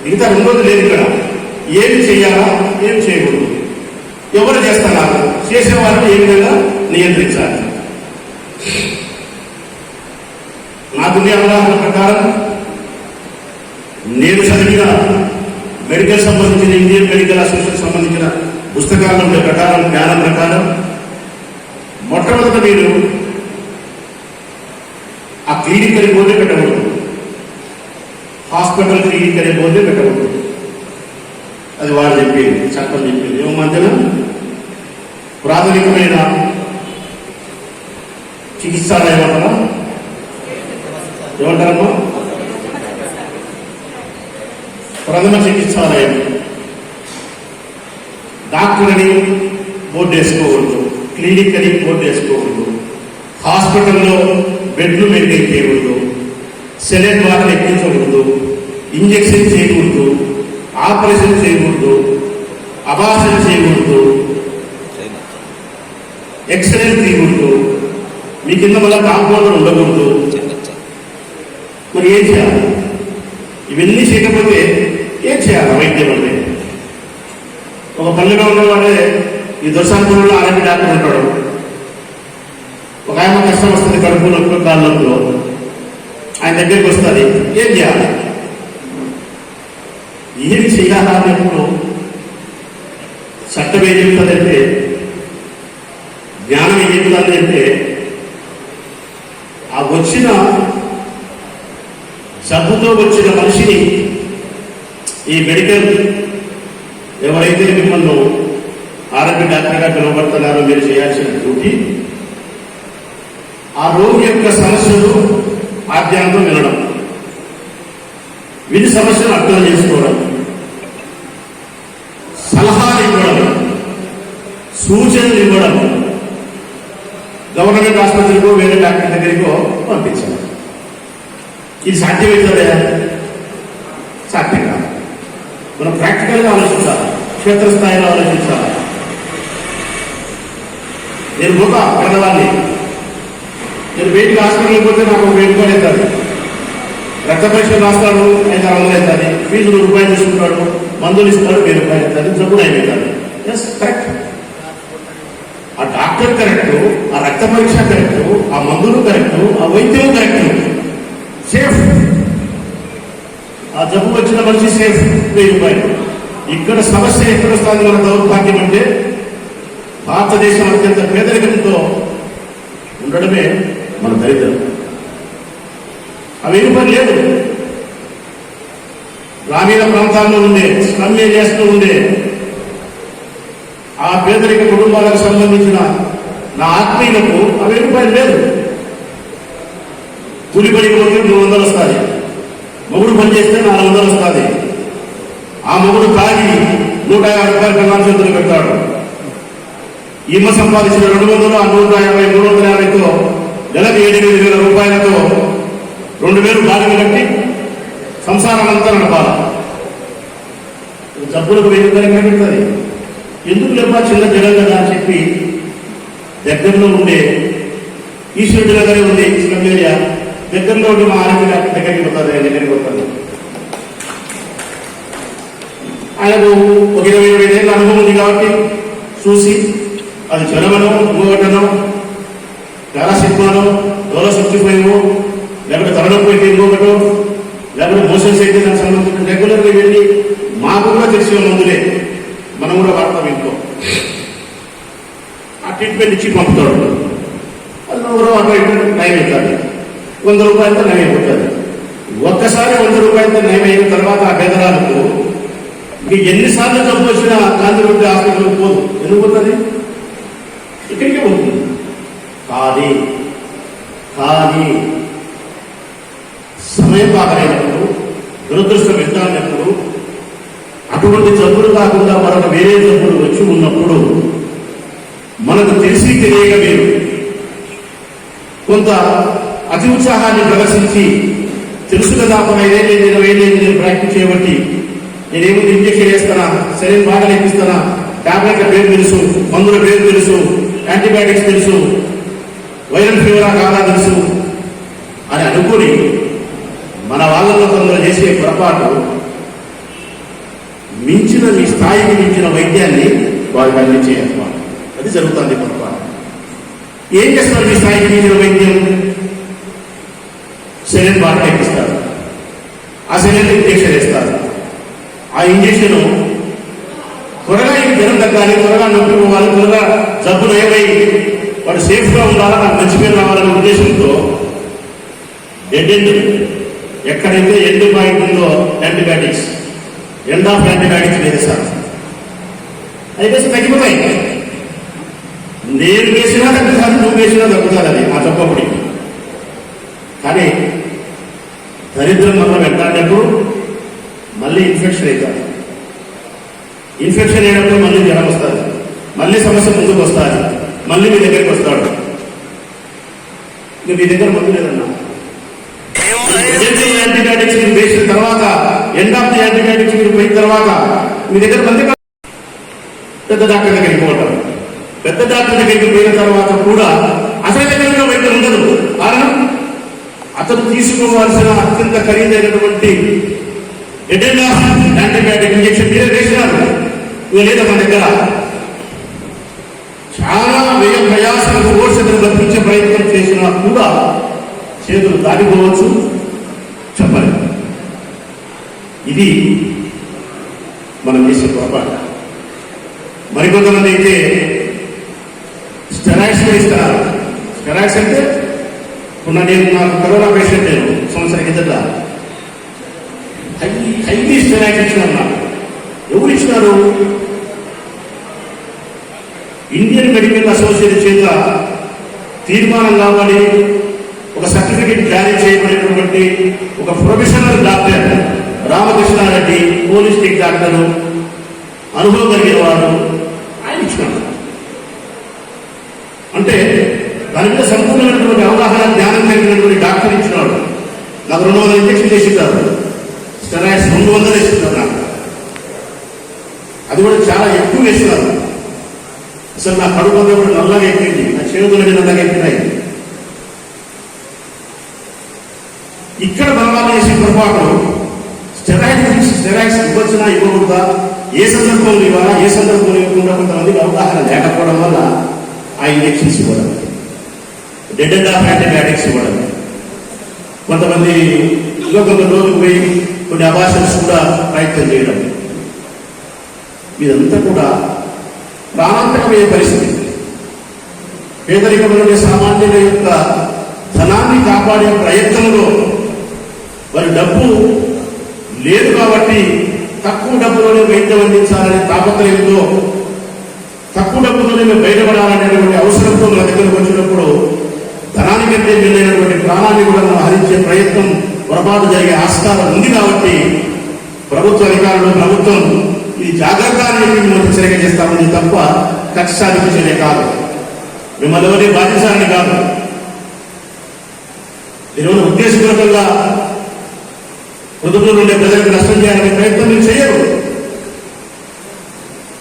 మిగతా రెండోది లేదు ఇక్కడ. ఏమి చేయాలా, ఏం చేయకూడదు, ఎవరు చేస్తున్నారు, చేసేవారిని ఏ విధంగా నియంత్రించాలి. నాకుండే అవగాహన ప్రకారం నేను చదివిన మెడికల్ సంబంధించిన, ఇండియన్ మెడికల్ అసోసియేషన్ సంబంధించిన పుస్తకాల్లో ఉండే ప్రకారం, జ్ఞానం ప్రకారం మొట్టమొదట మీరు ఆ క్లినిక్ అని పోతే పెట్టకూడదు, హాస్పిటల్ క్లినిక్ అనే పోతే పెట్టకూడదు. అది వాళ్ళు చెప్పింది, చట్టం చెప్పింది. ఏమో మధ్యన ప్రాథమికమైన చికిత్సాలయం ఏమంటారా, ఏమంటారమ్మా, ప్రథమ చికిత్సాలయం డాక్టర్ అని బోర్డు వేసుకోకూడదు, క్లినిక్ అని బోర్డు వేసుకోకూడదు, హాస్పిటల్లో బెడ్లు మెయింటైన్ చేయకూడదు, సెలెన్ బాటిల్ ఎక్కించకూడదు, ఇంజెక్షన్ చేయకూడదు, ఆపరేషన్ చేయకూడదు, అబార్షన్ చేయకూడదు, ఎక్స్రే తీయకూడదు, మీ కింద వల్ల కాంపౌండర్ ఉండకూడదు. మరి ఏం చేయాలి? ఇవన్నీ చేయకపోతే ఏం చేయాలి? వైద్యం అంటే ఒక పల్లెలో ఉన్నవాడే ఈ దొరసాంపురంలో ఆర్ఎంపీ డాక్టర్ ఉంటాడు. ఒక ఆయన కష్టం వస్తుంది, కడుపు నొప్పి, కాళ్ళ నొప్పిలో ఆయన దగ్గరికి వస్తుంది. ఏం చేయాలి? ఏం చేయాలా అన్నప్పుడు చట్టం ఏం చెప్తుందంటే, జ్ఞానం ఏం చెప్తుందంటే, ఆ వచ్చిన జబ్బుతో వచ్చిన మనిషిని ఈ మెడికల్ ఎవరైతే మిమ్మల్ని ఆర్ఎంపీ డాక్టర్గా పిలువబడుతున్నారో మీరు చేయాల్సిన డ్యూటీ ఆ రోగి యొక్క సమస్యలు ఆద్యాంతం వినడం, విని సమస్యను అర్థం చేసుకోవడం, సలహాలు ఇవ్వడం, సూచనలు ఇవ్వడం, గవర్నమెంట్ ఆసుపత్రికో వేరే డాక్టర్ దగ్గరికో పంపించాలి. ఇది సాధ్యమవుతుందా? సాధ్యం కాదు. మనం ప్రాక్టికల్గా ఆలోచించాలి, క్షేత్రస్థాయిలో ఆలోచించాలి. నేను పోతా పేదవాళ్ళని, నేను వెయిట్ హాస్పిటల్కి పోతే నాకు వెయిట్ పడేది. రక్త పరీక్షలు రాస్తాడు 500-600 అవుతుంది, ఫీజు రూపాయలు తీసుకుంటాడు, మందులు ఇస్తాడు 1000 రూపాయలు అవుతుంది, జబ్బులు అయిపోతుంది. Yes correct. ఆ డాక్టర్ కరెక్ట్, ఆ రక్త పరీక్ష కరెక్ట్, ఆ మందులు కరెక్ట్, ఆ వైద్యం కరెక్ట్, సేఫ్. ఆ జబ్బు వచ్చిన మనిషి సేఫ్ 1000 రూపాయలు. ఇక్కడ సమస్య ఎక్కడ వస్తుంది? మన దౌర్భాగ్యం అంటే భారతదేశం అత్యంత పేదరికంతో ఉండడమే మన దరిద్రం. అవి రూపాయలు లేదు. గ్రామీణ ప్రాంతాల్లో ఉండే, స్లమ్ ఏరియాస్లో ఉండే ఆ పేదరిక కుటుంబాలకు సంబంధించిన నా ఆత్మీయులకు అవి రూపాయలు లేదు. కూలి పనికి పోతే 300 వస్తుంది, మొగుడు పని చేస్తే 400 వస్తుంది. ఆ మొగుడు తాగి 150 రూపాయలు కన్నా చేతులు పెడతాడు. ఈమె సంపాదించిన 200, ఆ 150, 350తో నెలకు 7,000 రూపాయలతో 2,000 బాగా కట్టి సంసారం అంతా నడపాలి. జబ్బులకు 1000 రూపాయలు పెడుతుంది. ఎందుకు లేపా చిన్న జనం కదా అని చెప్పి దగ్గరలో ఉండే ఈశ్వరుడి దగ్గరే ఉంది స్లమ్ ఏరియా, దగ్గరలో ఉండి మా ఆరోగ్య డాక్టర్ దగ్గరికి పోతుంది. ఆయనకు ఒక 20-25 ఏళ్ళ అనుభవం ఉంది కాబట్టి చూసి అది జ్వరమనో, మూగటనో, పారాసిటమాలో, డోలో65 లేకపోతే తలనొప్పి అయితే ఇంకొకటో, లేకపోతే మోషన్స్ అయితే దానికి సంబంధించిన రెగ్యులర్గా వెళ్ళి మాకు కూడా తెలిసిన మందులే మనం కూడా వాడతాం ఇంట్లో. ఆ ట్రీట్మెంట్ ఇచ్చి పంపుతాడు. అది అటు ఇటు నయం అవుతుంది. 100 రూపాయలతో నయం అయిపోతుంది. ఒక్కసారి 100 రూపాయలతో నయం అయిన తర్వాత ఆ పేదరాలకు మీకు ఎన్నిసార్లు జబ్బు వచ్చినా గాంధీ హాస్పిటల్కి పోదు. ఎందుకు పోతుంది? ఇక్కడికే పోతుంది. కానీ సమయం బాగలేనప్పుడు, దురదృష్టం ఎత్తాలన్నప్పుడు, అటువంటి జబ్బులు కాకుండా మరొక వేరే జబ్బులు వచ్చి ఉన్నప్పుడు మనకు తెలిసి తెలియక మీరు కొంత అతి ఉత్సాహాన్ని ప్రదర్శించి తెలుసు కదా 15 ఏళ్ళు 20 ఏళ్ళు నేను ప్రాక్టీస్ చేయబట్టి నేనేముంది ఇంజక్షన్ వేస్తానా, శరీరం బాగా లెక్కిస్తానా, టాబ్లెట్ల పేరు తెలుసు, మందుల పేరు తెలుసు, యాంటీబయాటిక్స్ తెలుసు, వైరల్ ఫీవరా కాదా తెలుసు అని అనుకుని మన వాళ్ళలో కొందరు చేసే పొరపాటు మించిన మీ స్థాయికి మించిన వైద్యాన్ని వాళ్ళు అందించేయాలి. అది జరుగుతుంది పొరపాటు. ఏం చేస్తారు? మీ స్థాయికి మించిన వైద్యం సెలైన్ బాగా ఎక్కిస్తారు, ఆ సెలైన్ ఇంజక్షన్ వేస్తారు. ఆ ఇంజక్షన్ త్వరగా ఈ జ్వరం తగ్గాలి, త్వరగా నొప్పి పోవాలి, త్వరగా జబ్బు నయమై వాడు సేఫ్గా ఉండాలా, నాకు మంచి పేరు రావాలనే ఉద్దేశంతో ఎక్కడైతే ఎండ్ పాయింట్ ఉందో యాంటీబయాటిక్స్, ఎండ్ ఆఫ్ యాంటీబయాటిక్స్ వేస్తారు. అయితే తగ్గిపోతాయి. నేను వేసినా తగ్గుతాను, నువ్వు వేసినా తగ్గుతారు. అది ఆ జబ్బప్పుడు. కానీ దరిద్రం వల్ల వెంటాడినప్పుడు మళ్ళీ ఇన్ఫెక్షన్ అవుతుంది. ఇన్ఫెక్షన్ అయినప్పుడు మళ్ళీ జ్వరం వస్తుంది, మళ్ళీ సమస్య ముందుకు వస్తుంది, మళ్ళీ మీ దగ్గరికి వస్తాడు. మీ దగ్గర మందు లేదన్నా, యాంటీబయాటిక్స్ మీరు వేసిన తర్వాత, ఎండ్ ఆఫ్ ది యాంటీబయాటిక్స్ మీరు పోయిన తర్వాత మీ దగ్గర మంది పెద్ద డాక్టర్ దగ్గరికి పోతారు. పెద్ద డాక్టర్ దగ్గరికి పోయిన తర్వాత కూడా అసలు దగ్గరగా వైద్యం ఉండదు. కారణం అతను తీసుకోవాల్సిన అత్యంత ఖరీదైనటువంటి యాంటీబయాటిక్ ఇంజక్షన్ మీరే వేసినారు. ఇక లేదా మన దగ్గర చాలా వ్యయ ప్రయాసాలకు ఓషధులు లభించే ప్రయత్నం చేసినా కూడా చేతులు దాటిపోవచ్చు, చెప్పాలి. ఇది మనం చేసే పొరపాటు. మరికొంతమంది అయితే స్టెరాయిడ్స్ ఇస్తారు. స్టెరాయిడ్స్ అంటే నేను నాకు కరోనా పేషెంట్, నేను సంవత్సరం కిందట హైలీ స్టెరాయిడ్స్ ఇచ్చినారు. నాకు ఎవరు ఇచ్చినారు? ఇండియన్ మెడికల్ అసోసియేషన్ చేత తీర్మానం కావాలి, ఒక సర్టిఫికెట్ జారీ చేయబడినటువంటి ఒక professional doctor Ramakrishna Reddy, holistic doctor, అనుభవం కలిగిన వారు, ఆయన ఇచ్చినారు. అంటే దాని మీద సంపూర్ణమైనటువంటి అవగాహన, జ్ఞానం కలిగినటువంటి డాక్టర్ ఇచ్చినాడు. నాకు 200 ఇంజక్షన్ చేసినారు. స్టెరాయిడ్స్ 200 వేస్తున్నారు నాకు. అది కూడా చాలా ఎక్కువ వేస్తున్నారు. అసలు నా కడుపు అంతా కూడా నల్లగా ఎక్కింది, నా చేతులు నల్లగా ఎక్కినాయి. ఇక్కడ బలవాలు చేసే పొరపాటు స్టెరాయిడ్స్ ఇవ్వచ్చునా ఇవ్వకూడదా, ఏ సందర్భంలో ఇవ్వాలా ఏ సందర్భంలో ఇవ్వకుండా కొంతమందికి అవగాహన లేకపోవడం వల్ల ఆ ఇంజెక్షన్స్ ఇవ్వడం, డెడ్ అండ్ ఆఫ్ యాంటీబయాటిక్స్ ఇవ్వడం, కొంతమంది కొంత రోజుకు పోయి కొన్ని అబార్షన్స్ కూడా ప్రయత్నం చేయడం, ఇదంతా కూడా ప్రాణాంతకమయ్యే పరిస్థితి. పేదరికమైన సామాన్యుల యొక్క ధనాన్ని కాపాడే ప్రయత్నంలో వారి డబ్బు లేదు కాబట్టి తక్కువ డబ్బులోనే వైద్యం అందించాలనే తాపత్రయంతో, తక్కువ డబ్బులోనే మేము బయటపడాలనేటువంటి అవసరంతో మన దగ్గరకు వచ్చినప్పుడు ధనానికంటే మేలైనటువంటి ప్రాణాన్ని కూడా మనం హరించే ప్రయత్నం పొరపాటు జరిగే ఆస్కారం ఉంది. కాబట్టి ప్రభుత్వ అధికారులు ప్రభుత్వం ఇది జాగ్రత్త అనేది మేము హెచ్చరిక చేస్తామని తప్ప కక్ష సాధించలే కాదు, మిమ్మల్ని ఎవరిని బాధించాలని కాదు. దీనివల్ల ఉద్దేశపూర్వకంగా ప్రొద్దుటూరు ఉండే ప్రజలకు నష్టం చేయాలనే ప్రయత్నం మీరు చేయరు.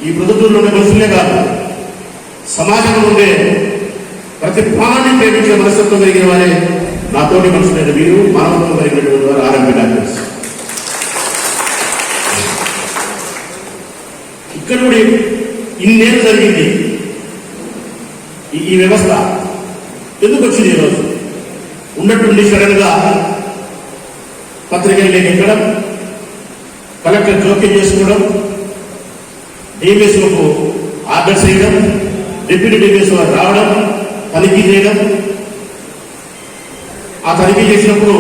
ఈ ప్రొద్దుటూరు ఉండే మనుషులే కాదు, సమాజంలో ఉండే ప్రతి ప్రాణాన్ని ప్రేమించే మనస్తత్వం కలిగిన వారే నాతోటి మనుషులైన మీరు, మానవత్వం కలిగినటువంటి వారు ఆర్ఎంపీ డాక్టర్స్. ఇక్కడ కూడా ఇన్నేళ్ళు జరిగింది ఈ వ్యవస్థ ఎందుకు వచ్చింది? ఈరోజు ఉన్నట్టుండి సడన్ గా పత్రికలు ఎక్కడం, కలెక్టర్ జోక్యం చేసుకోవడం, డిఎంఎస్ఓకు ఆర్డర్స్ చేయడం, డిప్యూటీ డిఎంఎస్ఓ రావడం, తనిఖీ చేయడం, ఆ తనిఖీ చేసినప్పుడు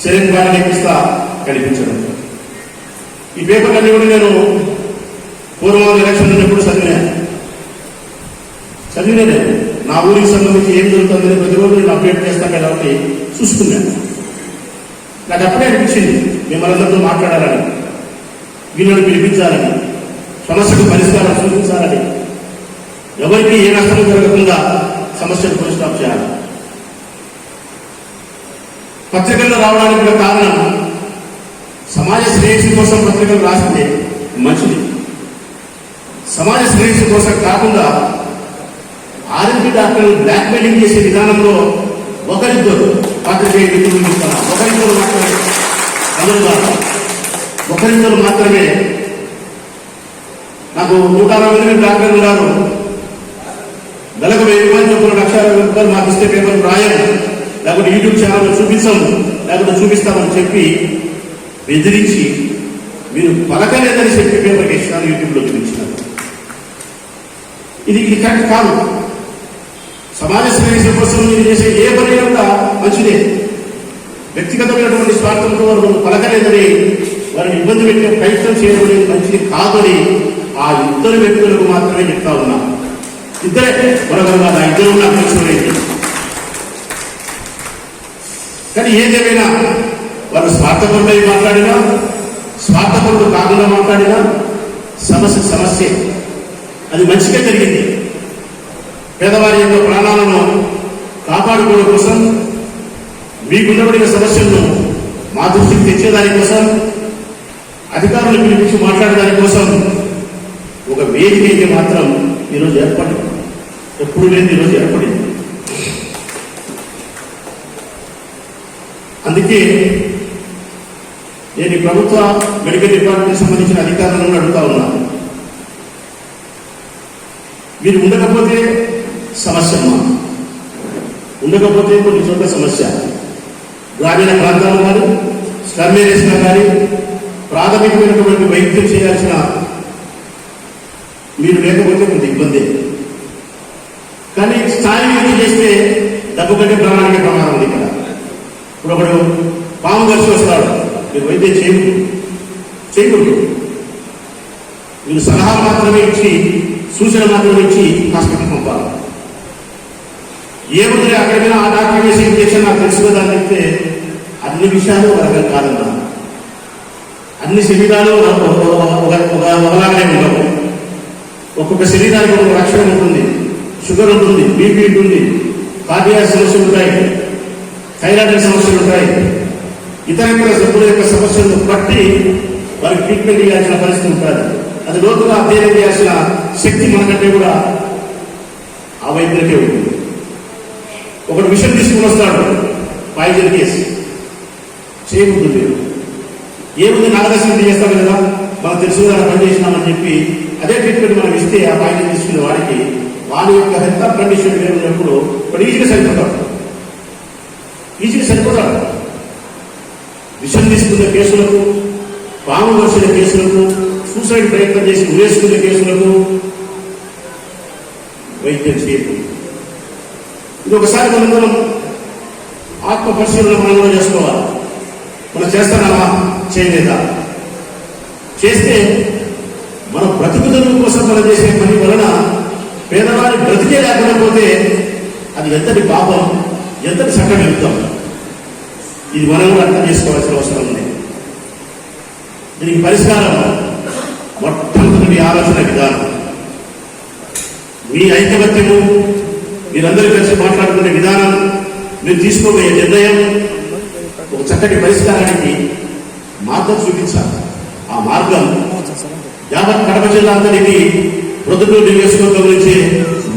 శరీరం బాగా ఎక్కిస్తా కనిపించడం. ఈ పేపర్లన్నీ కూడా నేను పూర్వం ఎలక్షన్ ఉన్నప్పుడు చదివినా నా ఊరికి సంబంధించి ఏం జరుగుతుందని ప్రతిరోజు నేను అప్డేట్ చేస్తాను కాబట్టి చూసుకున్నాను. నాకు అప్పుడే అనిపించింది మిమ్మల్ని మాట్లాడాలని, వీళ్ళని పిలిపించాలని, సమస్యకు పరిష్కారం చూపించాలని, ఎవరికి ఏ నష్టం జరగకుండా సమస్యను పరిష్కారం చేయాలి. పత్రికల్లో రావడానికి కూడా కారణం సమాజ శ్రేయస్సు కోసం పత్రికలు రాస్తే మంచిది, సమాజ శ్రేయస్సు కోసం కాకుండా ఆర్ఎంపీ డాక్టర్లు బ్లాక్ మెయిలింగ్ చేసే విధానంలో ఒకరిద్దరు పాత్రికేయులు ఒకరిద్దరు మాత్రమే, అందరూ కాదు, ఒకరిద్దరు మాత్రమే. నాకు 168 డాక్టర్లు ఉన్నారు, నెలకు 1000 రూపాయలు చొప్పున 1,00,000 రూపాయలు మాకు ఇస్తే పేపర్ రాయము, లేకపోతే యూట్యూబ్ ఛానల్ చూపించాము, లేకపోతే చూపిస్తామని చెప్పి బెదిరించి మీరు పలకలేదని చెప్పి పేపర్కి ఇచ్చినారు, యూట్యూబ్లో చూపించినారు. ఇది కరెక్ట్ కాదు. సమాజ శ్రేయస్సు కోసం మీరు చేసే ఏ పని కూడా మంచిదే. వ్యక్తిగతమైనటువంటి స్వార్థంతో వారు పలకలేదని వారిని ఇబ్బంది పెట్టే ప్రయత్నం చేయడం మంచిది కాదని ఆ ఇద్దరు వ్యక్తులకు మాత్రమే చెప్తా ఉన్నా. ఇద్దరే మరొకరు కాదు, ఆ ఇద్దరు నాకు తెలిసినది. కానీ ఏదేమైనా వారు స్వార్థపరులై మాట్లాడినా, స్వార్థపరులు కాకుండా మాట్లాడినా సమస్య అది మంచిగా జరిగింది. పేదవారి యొక్క ప్రాణాలను కాపాడుకోవడం కోసం, మీకున్నబడిన సమస్యలను మా దృష్టికి తెచ్చేదానికోసం, అధికారులు పిలిపించి మాట్లాడేదానికోసం ఒక వేదిక అయితే మాత్రం ఈరోజు ఏర్పడింది. ఎప్పుడు లేదు ఈరోజు ఏర్పడింది. అందుకే నేను ఈ ప్రభుత్వ మెడికల్ డిపార్ట్మెంట్ సంబంధించిన అధికారులను అడుగుతా ఉన్నాను. మీరు ఉండకపోతే సమస్య, ఉండకపోతే కొన్ని చోట్ల సమస్య, గ్రామీణ ప్రాంతాల్లో కానీ స్లమ్ ఏరియాస్లో కానీ ప్రాథమికమైనటువంటి వైద్యం చేయాల్సిన మీరు లేకపోతే కొంత ఇబ్బంది. కానీ స్థాయి విద్య చేస్తే డబ్బు కంటే ప్రాణానికి ప్రమాదం ఉంది. ఇక్కడ ఇప్పుడు ఒకడు పాము కలిసి వస్తాడు, మీరు వైద్యం చేయకూడదు. మీరు సలహా మాత్రమే ఇచ్చి, సూచన మాత్రమే ఇచ్చి హాస్పిటల్ పంపాలి. ఏముంది అక్కడికైనా ఆ డాక్టర్ చేసే ఇంజక్షన్ నాకు తెలుసు కదా అని చెప్తే అన్ని విషయాలు ఒకరకం కాదన్నా. అన్ని శరీరాలు ఒకలాగానే ఉండవు. ఒక్కొక్క శరీరానికి ఒక లక్షణం ఉంటుంది. షుగర్ ఉంటుంది, బీపీ ఉంటుంది, కార్డియాక్ సమస్యలు ఉంటాయి, థైరాయిడ్ సమస్యలు ఉంటాయి. ఇతర సభ్యుల యొక్క సమస్యలను బట్టి వారికి ట్రీట్మెంట్ చేయాల్సిన పరిస్థితి ఉంటుంది. అది లోతుగా అధ్యయనం చేయాల్సిన శక్తి మనకంటే కూడా ఆ వైద్యులకే ఉంటుంది. ఒకటి విషయం తీసుకుని వస్తాడు, పాయిజన్ కేసు చేయకూడదు మీరు. ఏముంది నాగదర్శనం చేస్తాం కదా, మనకు తెలుసు కదా పని చేసినామని చెప్పి అదే ట్రీట్మెంట్ మనం ఇస్తే ఆ పాయింట్ తీసుకునే వాడికి వాడి యొక్క హెల్త్ కండిషన్ ఉన్నప్పుడు వాడు ఈజీగా సరిపోతాడు. విషం తీసుకున్న కేసులకు, పాము వచ్చిన కేసులకు, సూసైడ్ ప్రయత్నం చేసి ఉరేసుకున్న కేసులకు వైద్యం చేయదు. ఇది ఒకసారి మనం ఆత్మ పరిశీలన మనం కూడా చేసుకోవాలి. మనం చేస్తామా చేయలేదా? చేస్తే మన బ్రతుకుదల కోసం మనం చేసే పని వలన పేదవాడి బ్రతికే లేకుండా పోతే అది ఎంతటి పాపం, ఎంతటి చట్టం వెళ్తాం. ఇది మనం కూడా అర్థం చేసుకోవాల్సిన అవసరం ఉంది. దీనికి పరిష్కారం మొట్టమొదటి ఆలోచన విధానం, మీ ఐకమత్యము, మీరందరూ కలిసి మాట్లాడుకునే విధానం, మీరు తీసుకోబోయే నిర్ణయం ఒక చక్కటి పరిష్కారానికి మార్గం చూపించాలి. ఆ మార్గం యావత్ కడప జిల్లా అంతటికి ప్రొద్దుటూరు నియోజకవర్గం గురించి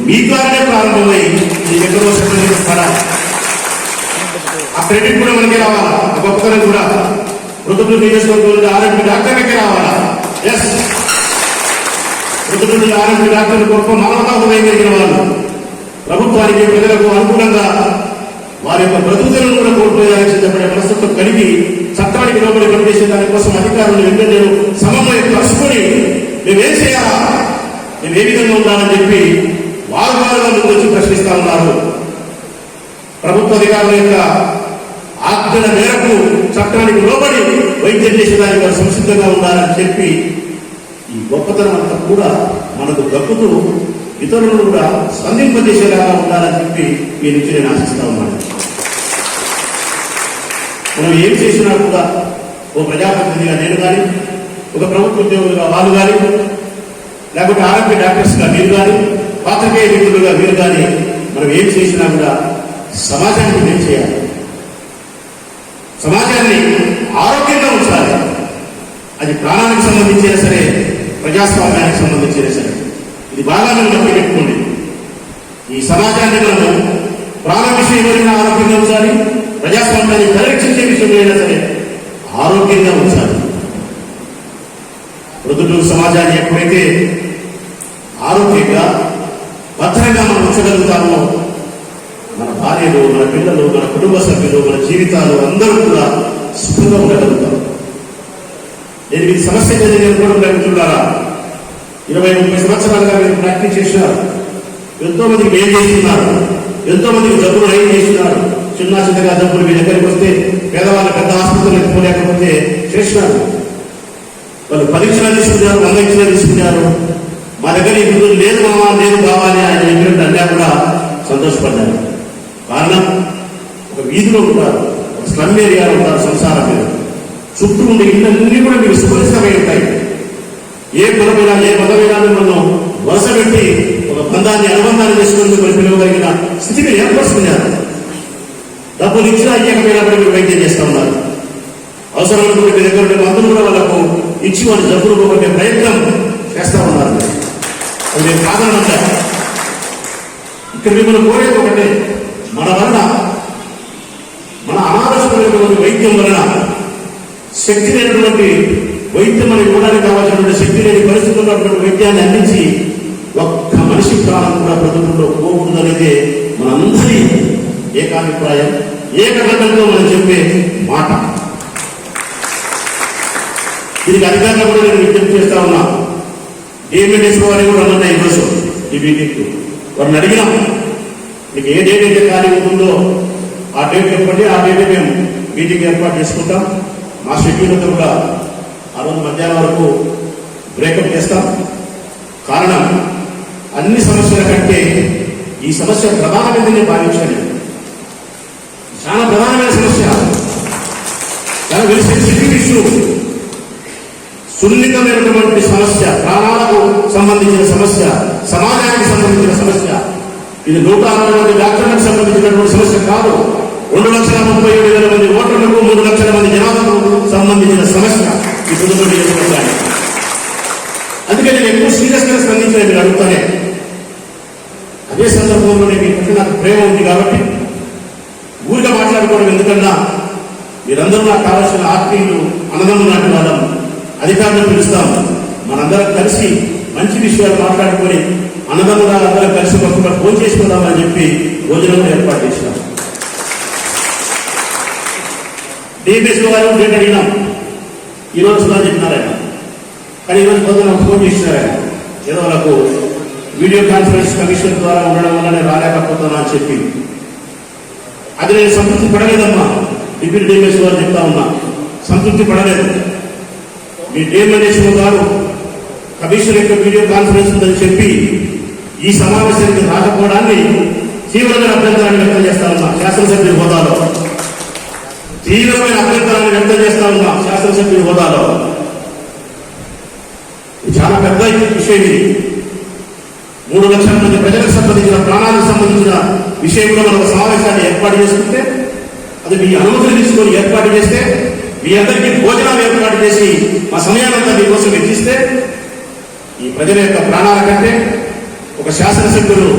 మీ ద్వారానే ప్రారంభమై మీకు ఎక్కడో పడాలి. ఆ క్రెడిట్ కూడా మనకే రావాలా, ఆ గొప్పతనం కూడా ప్రొద్దుటూరు నియోజకవర్గంలో ఆరోగ్య డాక్టర్లకే రావాలా. ఎస్, ప్రొద్దుటూరు ఆరోగ్య డాక్టర్లు గొప్ప మానవతా హృదయం కలిగిన వాళ్ళు, ప్రభుత్వానికి ప్రజలకు అనుకూలంగా వారి యొక్క బ్రతుకులను కూడా కోల్పోయాలని సిద్ధపడే మనస్తత్వం కలిగి చట్టానికి లోపలి పనిచేసే దానికోసం అధికారులు ఎమ్మెల్యేలు సమన్వయం కలుసుకొని మేమేం చేయాలా, మేము ఏ విధంగా ఉండాలని చెప్పి వారుగా ముందు వచ్చి ప్రశ్నిస్తా ఉన్నారు. ప్రభుత్వ అధికారుల యొక్క ఆజ్ఞల మేరకు చట్టానికి లోబడి వైద్యం చేసేదానికి వారు సంసిద్ధంగా ఉండాలని చెప్పి ఈ గొప్పతనం అంతా కూడా మనకు దక్కుతూ ఇతరులను కూడా స్పందింపజేసేలాగా ఉండాలని చెప్పి మీ నుంచి నేను ఆశిస్తా ఉన్నాను. మనం ఏం చేసినా కూడా ఓ ప్రజాప్రతినిధిగా నేను కానీ, ఒక ప్రభుత్వ ఉద్యోగులుగా వాళ్ళు కానీ, లేకపోతే ఆరోగ్య డాక్టర్స్గా మీరు కానీ, పాత్రికేయ మిత్రులుగా మీరు కానీ, మనం ఏం చేసినా కూడా సమాజానికి ఏం చేయాలి, సమాజాన్ని ఆరోగ్యంగా ఉంచాలి. అది ప్రాణానికి సంబంధించినా సరే, ప్రజాస్వామ్యానికి సంబంధించినా సరే, ఇది బాగా మనం నమ్మి పెట్టుకోండి. ఈ సమాజాన్ని మనము ప్రాణ విషయంలో ఆరోగ్యంగా ఉంచాలి, ప్రజాస్వామ్యాన్ని పరిరక్షించే విషయంలో అయినా సరే ఆరోగ్యంగా ఉంచాలి. ప్రొద్దుటూరు సమాజాన్ని ఎప్పుడైతే ఆరోగ్యంగా భద్రంగా మనం ఉంచగలుగుతామో మన భార్యలు, మన పిల్లలు, మన కుటుంబ సభ్యులు, మన జీవితాలు అందరూ కూడా సుఖంగా ఉండగలుగుతాం. నేను మీ సమస్య నేర్చుకుంటున్నారా? 20-30 సంవత్సరాలుగా మీరు ప్రాక్టీస్ చేసినారు, ఎంతో మందికి మేలు చేస్తున్నారు, ఎంతో మందికి జబ్బులు నయం చేస్తున్నారు. చిన్నగా జబ్బులు మీ దగ్గరికి వస్తే పేదవాళ్ళ పెద్ద ఆసుపత్రులు పోలేకపోతే చేసినారు. వాళ్ళు 10 ఇచ్చినా తీసుకున్నారు, 100 ఇచ్చినా తీసుకున్నారు. మా దగ్గర ఈ గుర్తులు లేదు మామా, లేదు కావాలి ఆయన చెప్పినట్టు అన్నా కూడా సంతోషపడ్డారు. కారణం, ఒక వీధిలో ఉంటారు, ఒక స్లమ్ ఏరియాలో ఉంటారు, సంసారం మీద చుట్టూ ఉండే ఇళ్ళన్నీ కూడా మీకు సుపరిచితమై ఉంటాయి. ఏ కులమైనా ఏ మతమైనా మనం వరుస పెట్టి ఒక బంధాన్ని అనుబంధాన్ని చేసుకుని మనం పిలవగలిగిన స్థితిని ఏర్పరుచుకున్నారు. డబ్బులు ఇచ్చినా అయ్యకపోయినా కూడా మీరు వైద్యం చేస్తూ ఉన్నారు. అవసరమైనటువంటి మీ దగ్గర ఉండే మందులు కూడా వాళ్ళకు ఇచ్చి వాళ్ళ జబ్బులు పోగొట్టే ప్రయత్నం చేస్తూ ఉన్నారు. అది నేను కాదనంటే ఇక్కడ మిమ్మల్ని కోరేది ఒకటే, మన వలన, మన అనారోగ్యమైనటువంటి వైద్యం వలన శక్తి లేనటువంటి వైద్యం మనకి ఇవ్వడానికి కావాల్సినటువంటి శక్తి లేని పరిస్థితుల్లో ఉన్నటువంటి వైద్యాన్ని అందించి ఒక్క మనిషి ప్రాణం కూడా ప్రభుత్వంలో పోకూడదనేదే మనందరి ఏకాభిప్రాయం, ఏకగతంతో మనం చెప్పే మాట. దీనికి అధికారులు కూడా నేను విజ్ఞప్తి చేస్తా ఉన్నా. ఏఎంఎన్ఎస్ వారిని కూడా రమ్మన్నాయి ఈరోజు ఈ మీటింగ్కు. వారిని అడిగినాం, మీకు ఏ డేట్ అయితే ఖాళీ ఉంటుందో ఆ డేట్ చెప్పండి, ఆ డేట్ మేము మీటింగ్ ఏర్పాటు చేసుకుంటాం. మా షెడ్యూల్ అంతా కూడా ఆ రోజు మధ్యాహ్నం వరకు బ్రేకప్ చేస్తాం. కారణం, అన్ని సమస్యల కంటే ఈ సమస్య ప్రధానమైనదని భావించండి. చాలా ప్రధానమైన సమస్య, చాలా వెరీ సెన్సిటివ్ ఇష్యూ, సున్నితమైనటువంటి సమస్య, ప్రాణాలకు సంబంధించిన సమస్య, సమాజానికి సంబంధించిన సమస్య. ఇది 160 మంది డాక్టర్లకు సంబంధించినటువంటి సమస్య కాదు. 2,37,000 మంది ఓటర్లకు, 3 లక్షల మంది జనాలకు సంబంధించిన సమస్య ఈ పొద్దుటూరు నియోజకవర్గానికి. అందుకే నేను ఎక్కువ సీరియస్ గా స్పందించిన మీరు అడుగుతానే. అదే సందర్భంలో నేను పట్ల నాకు ప్రేమ ఉంది కాబట్టి ఊరిగా మాట్లాడుకోవడం ఎందుకన్నా మీరందరూ నాకు కావాల్సిన ఆత్మీయులు, అన్నదమ్ములు లాంటి వాళ్ళం. అధికారులు పిలుస్తాం, మనందరం కలిసి మంచి విషయాలు మాట్లాడుకొని అన్నదమ్ములు అందరం కలిసి ఒక్కొక్కటి భోజనం చేసుకుందామని చెప్పి భోజనం ఏర్పాటు చేసినాం. డిఎంఎస్ గారు డేట్ అడిగినాం, ఈరోజు సుధా చెప్పినారు ఆయన. కానీ ఈరోజు పొద్దున ఫోన్ చేసినారు ఆయన, ఏదో వాళ్ళకు వీడియో కాన్ఫరెన్స్ కమిషన్ ద్వారా ఉండడం వల్ల నేను రాలేకపోతున్నా అని చెప్పి. అది నేను సంతృప్తి పడలేదమ్మా. డిప్యూటీ డిఎంఎస్ గారు చెప్తా ఉన్నా, సంతృప్తి పడలేదు. మీ డిఎంఎస్ గారు కమిషన్ యొక్క వీడియో కాన్ఫరెన్స్ ఉందని చెప్పి ఈ సమావేశానికి రాకపోవడాన్ని తీవ్రమైన అభ్యంతరాన్ని వ్యక్తం చేస్తా ఉన్నా శాసనసభ్యుల హోదాలో. తీవ్రమైన అభ్యంతరాన్ని వ్యక్తం చేస్తా ఉన్నా శాసనసభ్యుల హోదాలో. ఇది చాలా పెద్ద విషయం. ఇది 3 లక్షల మంది ప్రజలకు సంబంధించిన, ప్రాణాలకు సంబంధించిన విషయంలో మనం సమావేశాన్ని ఏర్పాటు చేసుకుంటే, అది మీ అనుమతులు తీసుకొని ఏర్పాటు చేస్తే, మీ అందరికీ భోజనాలు ఏర్పాటు చేసి మా సమయానంతా మీకోసం వెచ్చిస్తే, ఈ ప్రజల యొక్క ప్రాణాల కంటే ఒక శాసనసభ్యులు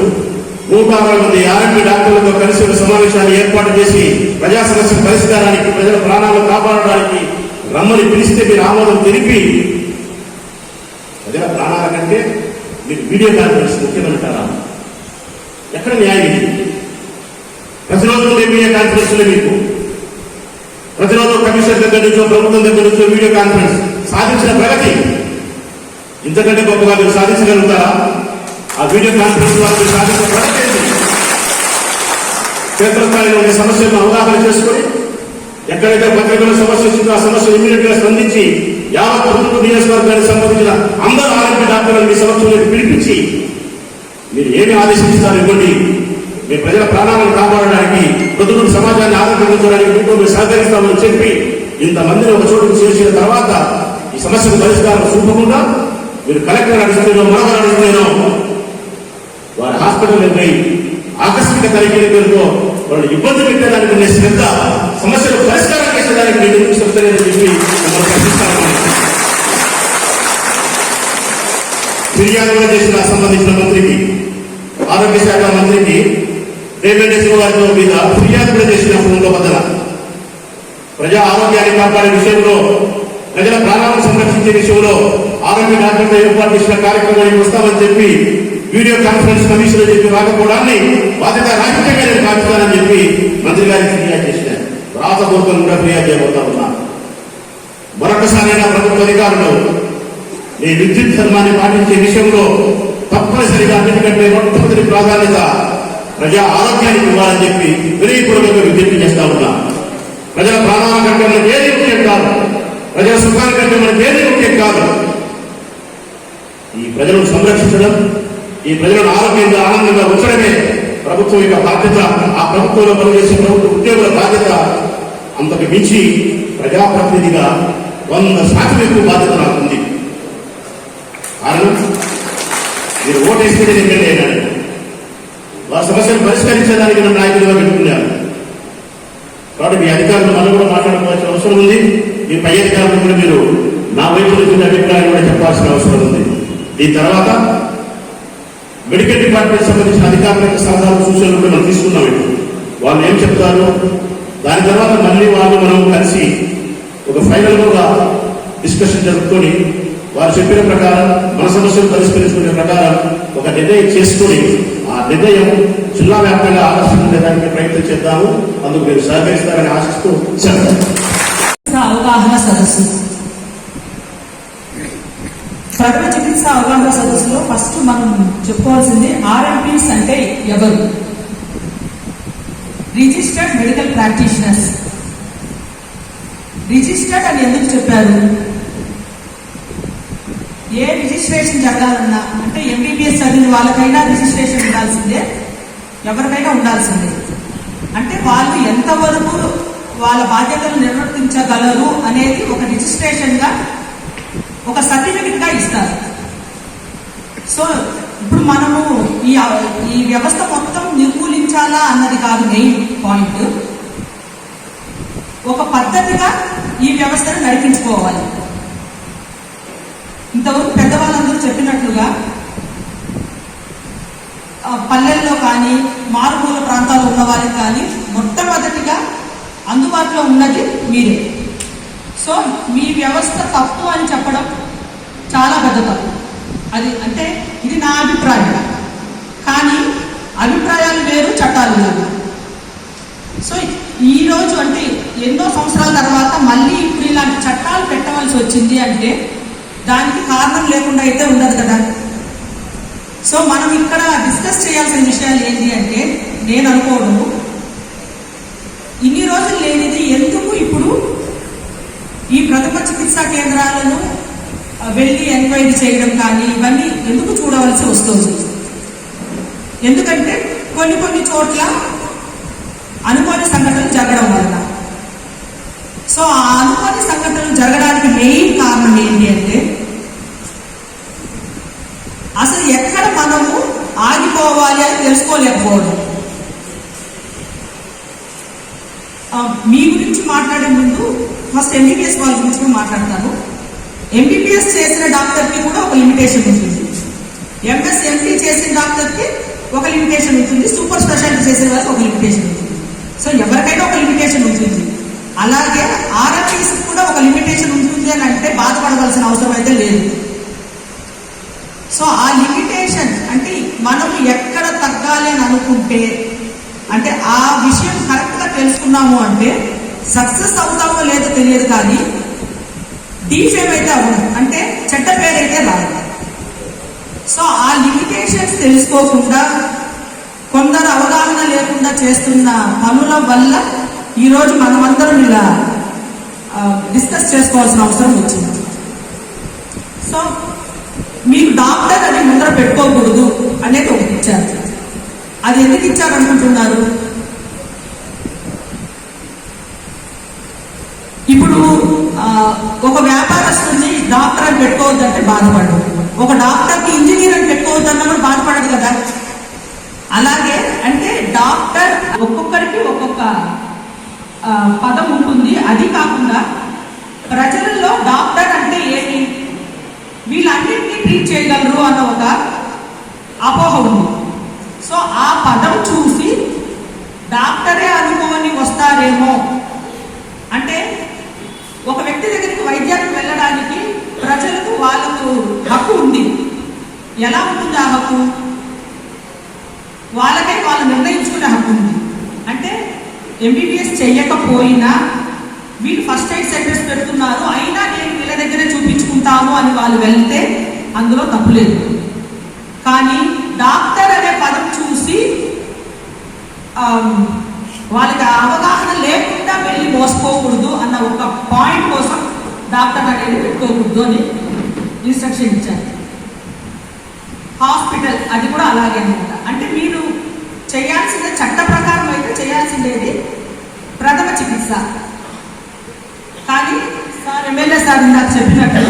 160 మంది ఆర్ఎంపీ డాక్టర్లతో కలిసి ఒక సమావేశాన్ని ఏర్పాటు చేసి ప్రజా సమస్యల పరిష్కారానికి, ప్రజల ప్రాణాలను కాపాడడానికి రమ్మని పిలిస్తే మీరు ఆమోదం తెలిపి, ప్రజల ప్రాణాల కంటే మీరు వీడియో కాన్ఫరెన్స్ ముఖ్యమంటారా? ఎక్కడ న్యాయం ఇది? ప్రతిరోజు వీడియో కాన్ఫరెన్స్లో మీకు ప్రతిరోజు కమిషన్ దగ్గర నుంచో, ప్రభుత్వం దగ్గర నుంచో వీడియో కాన్ఫరెన్స్ సాధించిన ప్రగతి ఇంతకంటే గొప్పగా మీరు సాధించగలుగుతారా? ఆ వీడియో కాన్ఫరెన్స్ ద్వారా మీరు సాధించిన ప్రగతి క్షేత్రస్థాయిలో ఉండే సమస్యలను అవగాహన చేసుకొని, ఎక్కడైతే పత్రికల సమస్య వచ్చిందో ఆ సమస్య ఇమీడియట్ గా స్పందించి యావత్ ప్రభుత్వ నియోజకవర్గానికి సంబంధించిన అందరూ ఆరోగ్య డాక్టర్లను మీ సమక్షంలోకి పిలిపించి మీరు ఏమి ఆదేశిస్తారు ఇవ్వండి. మీ ప్రజల ప్రాణాలను కాపాడడానికి, ప్రజల సమాజాన్ని ఆదరించడానికి మీతో మీరు సహకరిస్తామని చెప్పి ఇంతమందిని ఒక చోటుకు చేసిన తర్వాత ఈ సమస్యకు పరిష్కారం చూపకుండా మీరు కలెక్టర్ అడిగితేనో మరొకరు అడిగితేనో వారి హాస్పిటల్ పోయి ఆకస్మిక తనిఖీల పేరుతో వాళ్ళు ఇబ్బంది పెట్టడానికి ఉండే శ్రద్ధ, సమస్యలు పరిష్కారం చేసేదానికి మీరు ఎందుకు చెప్తారని చెప్పి మనం ప్రశ్నిస్తాము. ఫిర్యాదుగా చేసిన సంబంధించిన మంత్రికి, ఆరోగ్య శాఖ మంత్రికి రేవంత్ గారి మీద ఫిర్యాదు కూడా చేసిన ఫోన్లో బద్దల. ప్రజా ఆరోగ్యాన్ని కాపాడే విషయంలో, ప్రజల ప్రాణాలను సంరక్షించే విషయంలో ఆరోగ్య డాక్టర్లు ఏర్పాటు చేసిన కార్యక్రమానికి వస్తామని చెప్పి వీడియో కాన్ఫరెన్స్ కమిషన్ చెప్పి రాకపోవడాన్ని బాధ్యత రాజకీయంగా నేను భావిస్తానని చెప్పి మంత్రి గారికి ఫిర్యాదు చేసినారు. రాతపూర్వకం కూడా ఫిర్యాదు చేయబోతా ఉన్నా. మరొకసారైనా ప్రభుత్వ అధికారులు మీ విద్యుత్ ధర్మాన్ని పాటించే విషయంలో తప్పనిసరిగా అన్నిటికంటే మొట్టమొదటి ప్రాధాన్యత ప్రజా ఆరోగ్యానికి ఇవ్వాలని చెప్పి వినయపూర్వకంగా విజ్ఞప్తి చేస్తా ఉన్నా. ప్రజల ప్రాణాల కంటే మనకి ఏది ముఖ్యం కాదు, ప్రజల సుఖాల కంటే మనకి ఏది ముఖ్యం కాదు. ఈ ప్రజలను సంరక్షించడం, ఈ ప్రజలను ఆరోగ్యంగా ఆనందంగా ఉంచడమే ప్రభుత్వం యొక్క బాధ్యత. ఆ ప్రభుత్వంలో పనిచేసే ప్రభుత్వ ఉద్యోగుల బాధ్యత. అంతకు మించి ప్రజాప్రతినిధిగా 100% ఎక్కువ బాధ్యత నాకుంది. కారణం, మీరు ఓటేస్తే ఎమ్మెల్యే అయినాడు, వారి సమస్యను పరిష్కరించడానికి నన్ను నాయకులుగా పెట్టుకున్నారు. కాబట్టి మీ అధికారులు మనం కూడా మాట్లాడుకోవాల్సిన అవసరం ఉంది. మీ పై అధికారులు కూడా మీరు నా వైపు నుంచి అభిప్రాయం కూడా చెప్పాల్సిన అవసరం ఉంది. దీని తర్వాత మెడికల్ డిపార్ట్మెంట్ సంబంధించిన అధికారుల యొక్క సలహాలు, సూచనలు కూడా మనం తీసుకున్నాం. వాళ్ళు ఏం చెప్తారు, దాని తర్వాత మళ్ళీ వాళ్ళు మనం కలిసి ఒక ఫైనల్గా డిస్కషన్ జరుపుకొని వారు చెప్పిన ప్రకారం, మన సమస్యలు పరిష్కరించుకునే ప్రకారం ఒక నిర్ణయం చేసుకొని ఆ నిర్ణయం జిల్లా వ్యాప్తంగా ఆకర్షించడానికి ప్రయత్నం చేద్దాము. అందుకు మీరు సహకరిస్తారని ఆశిస్తూ అవగాహన సదస్సు, ప్రథమ చికిత్స అవగాహన సదస్సులో ఫస్ట్ మనం చెప్పుకోవాల్సింది ఆర్ఎంపీస్ అంటే ఎవరు? Registered medical practitioners. రిజిస్టర్డ్ అని ఎందుకు చెప్పారు? ఏ రిజిస్ట్రేషన్ జరగాలన్నా, అంటే ఎంబీబీఎస్ చదివిన వాళ్ళకైనా రిజిస్ట్రేషన్ ఉండాల్సిందే, ఎవరికైనా ఉండాల్సిందే. అంటే వాళ్ళు ఎంతవరకు వాళ్ళ బాధ్యతలు నిర్వర్తించగలరు అనేది ఒక రిజిస్ట్రేషన్ గా, ఒక సర్టిఫికెట్ గా ఇస్తారు. సో ఇప్పుడు మనము ఈ వ్యవస్థ మొత్తం నిర్మూలించాలా అన్నది కాదు మెయిన్ పాయింట్. ఒక పద్ధతిగా ఈ వ్యవస్థను నడిపించుకోవాలి. ఇంతవరకు పెద్దవాళ్ళందరూ చెప్పినట్లుగా పల్లెల్లో కానీ మారుమూల ప్రాంతాల్లో ఉన్న వారికి కానీ మొట్టమొదటిగా అందుబాటులో ఉన్నది మీరే. సో మీ వ్యవస్థ తప్పు అని చెప్పడం చాలా పెద్ద తప్పు. అది అంటే ఇది నా అభిప్రాయం, కానీ అభిప్రాయాలు వేరు, చట్టాలు వేరు. సో ఈరోజు అంటే ఎన్నో సంవత్సరాల తర్వాత మళ్ళీ ఇప్పుడు ఇలాంటి చట్టాలు పెట్టవలసి వచ్చింది అంటే దానికి కారణం లేకుండా అయితే ఉండదు కదా. సో మనం ఇక్కడ డిస్కస్ చేయాల్సిన విషయాలు ఏంటి అంటే, నేను అనుకోవడము ఇన్ని రోజులు లేనిది ఎందుకు ఇప్పుడు ఈ ప్రథమ చికిత్సా కేంద్రాలను వెళ్ళి ఎంక్వైరీ చేయడం కానీ ఇవన్నీ ఎందుకు చూడవలసి వస్తుంది. ఎందుకంటే కొన్ని చోట్ల అనుకోని సంఘటనలు జరగడం వల్ల. సో ఆ అనుకోని సంఘటనలు జరగడానికి మెయిన్ కారణం ఏంటి అంటే, అసలు ఎక్కడ మనము ఆగిపోవాలి అని తెలుసుకోలేకపోవడం. మీ గురించి మాట్లాడే ముందు ఫస్ట్ ఎంబీబీఎస్ వాళ్ళ గురించి కూడా మాట్లాడతాను. ఎంబీబీఎస్ చేసిన డాక్టర్కి కూడా ఒక లిమిటేషన్ ఉంటుంది, ఎంఎస్ ఎంపీ చేసిన డాక్టర్కి ఒక లిమిటేషన్ ఉంటుంది, సూపర్ స్పెషాలిటీ చేసిన వాళ్ళకి ఒక లిమిటేషన్ ఉంటుంది. సో ఎవరికైనా ఒక లిమిటేషన్ ఉంటుంది. అలాగే ఆర్ఎంపీస్ కూడా ఒక లిమిటేషన్ ఉంటుంది అని అంటే బాధపడవలసిన అవసరం అయితే లేదు. సో ఆ లిమిటేషన్ అంటే మనం ఎక్కడ తగ్గాలి అని అనుకుంటే, అంటే ఆ విషయం కరెక్ట్గా తెలుసుకున్నాము అంటే సక్సెస్ అవుతామో లేదో తెలియదు, కానీ డీఫేమ్ అయితే అవ్వదు, అంటే చెడ్డ పేరైతే రాదు. సో ఆ లిమిటేషన్స్ తెలుసుకోకుండా కొందరు అవగాహన లేకుండా చేస్తున్న పనుల వల్ల ఈరోజు మనమందరం ఇలా డిస్కస్ చేసుకోవాల్సిన అవసరం వచ్చింది. సో మీకు డాక్టర్ అని ముందర పెట్టుకోకూడదు అనేది ఒకటి ఇచ్చారు. అది ఎందుకు ఇచ్చారు అనుకుంటున్నారు? ఇప్పుడు ఒక వ్యాపారస్తుని డాక్టర్ అని పెట్టుకోవద్దంటే బాధపడదు, ఒక డాక్టర్కి ఇంజనీర్ అని పెట్టుకోవద్దన్నా కూడా బాధపడదు కదా. అలాగే అంటే డాక్టర్ ఒక్కొక్కరికి ఒక్కొక్క పదం ఉంటుంది. అది కాకుండా ప్రజలలో డాక్టర్ అంటే ఏంటి, వీళ్ళన్నింటినీ ట్రీట్ చేయగలరు అన్న ఒక అపోహ ఉంది. సో ఆ పదం చూసి డాక్టరే అనుకోని వస్తారేమో. అంటే ఒక వ్యక్తి దగ్గరికి వైద్యానికి వెళ్ళడానికి ప్రజలకు వాళ్ళకు హక్కు ఉంది. ఎలా ఉంటుంది ఆ హక్కు? వాళ్ళకే వాళ్ళు నిర్ణయించుకునే హక్కు ఉంది. అంటే ఎంబీబీఎస్ చెయ్యకపోయినా వీళ్ళు ఫస్ట్ ఎయిడ్ సెంటర్స్ పెడుతున్నారు, అయినా నేను వీళ్ళ దగ్గరే చూపించుకుంటాను అని వాళ్ళు వెళ్తే అందులో తప్పులేదు. కానీ డాక్టర్ అనే పదం చూసి వాళ్ళకి అవగాహన లేకుండా వెళ్ళి మోసపోకూడదు అన్న ఒక పాయింట్ కోసం డాక్టర్ అనేది పెట్టుకోకూడదు అని ఇన్స్ట్రక్షన్ ఇచ్చారు. హాస్పిటల్ అది కూడా అలాగే అనమాట. అంటే మీరు చేయాల్సిన చట్ట ప్రకారం అయితే చేయాల్సిందేది ప్రథమ చికిత్స. కానీ సార్ ఎమ్మెల్యే సార్ ఇందాక చెప్పినట్టు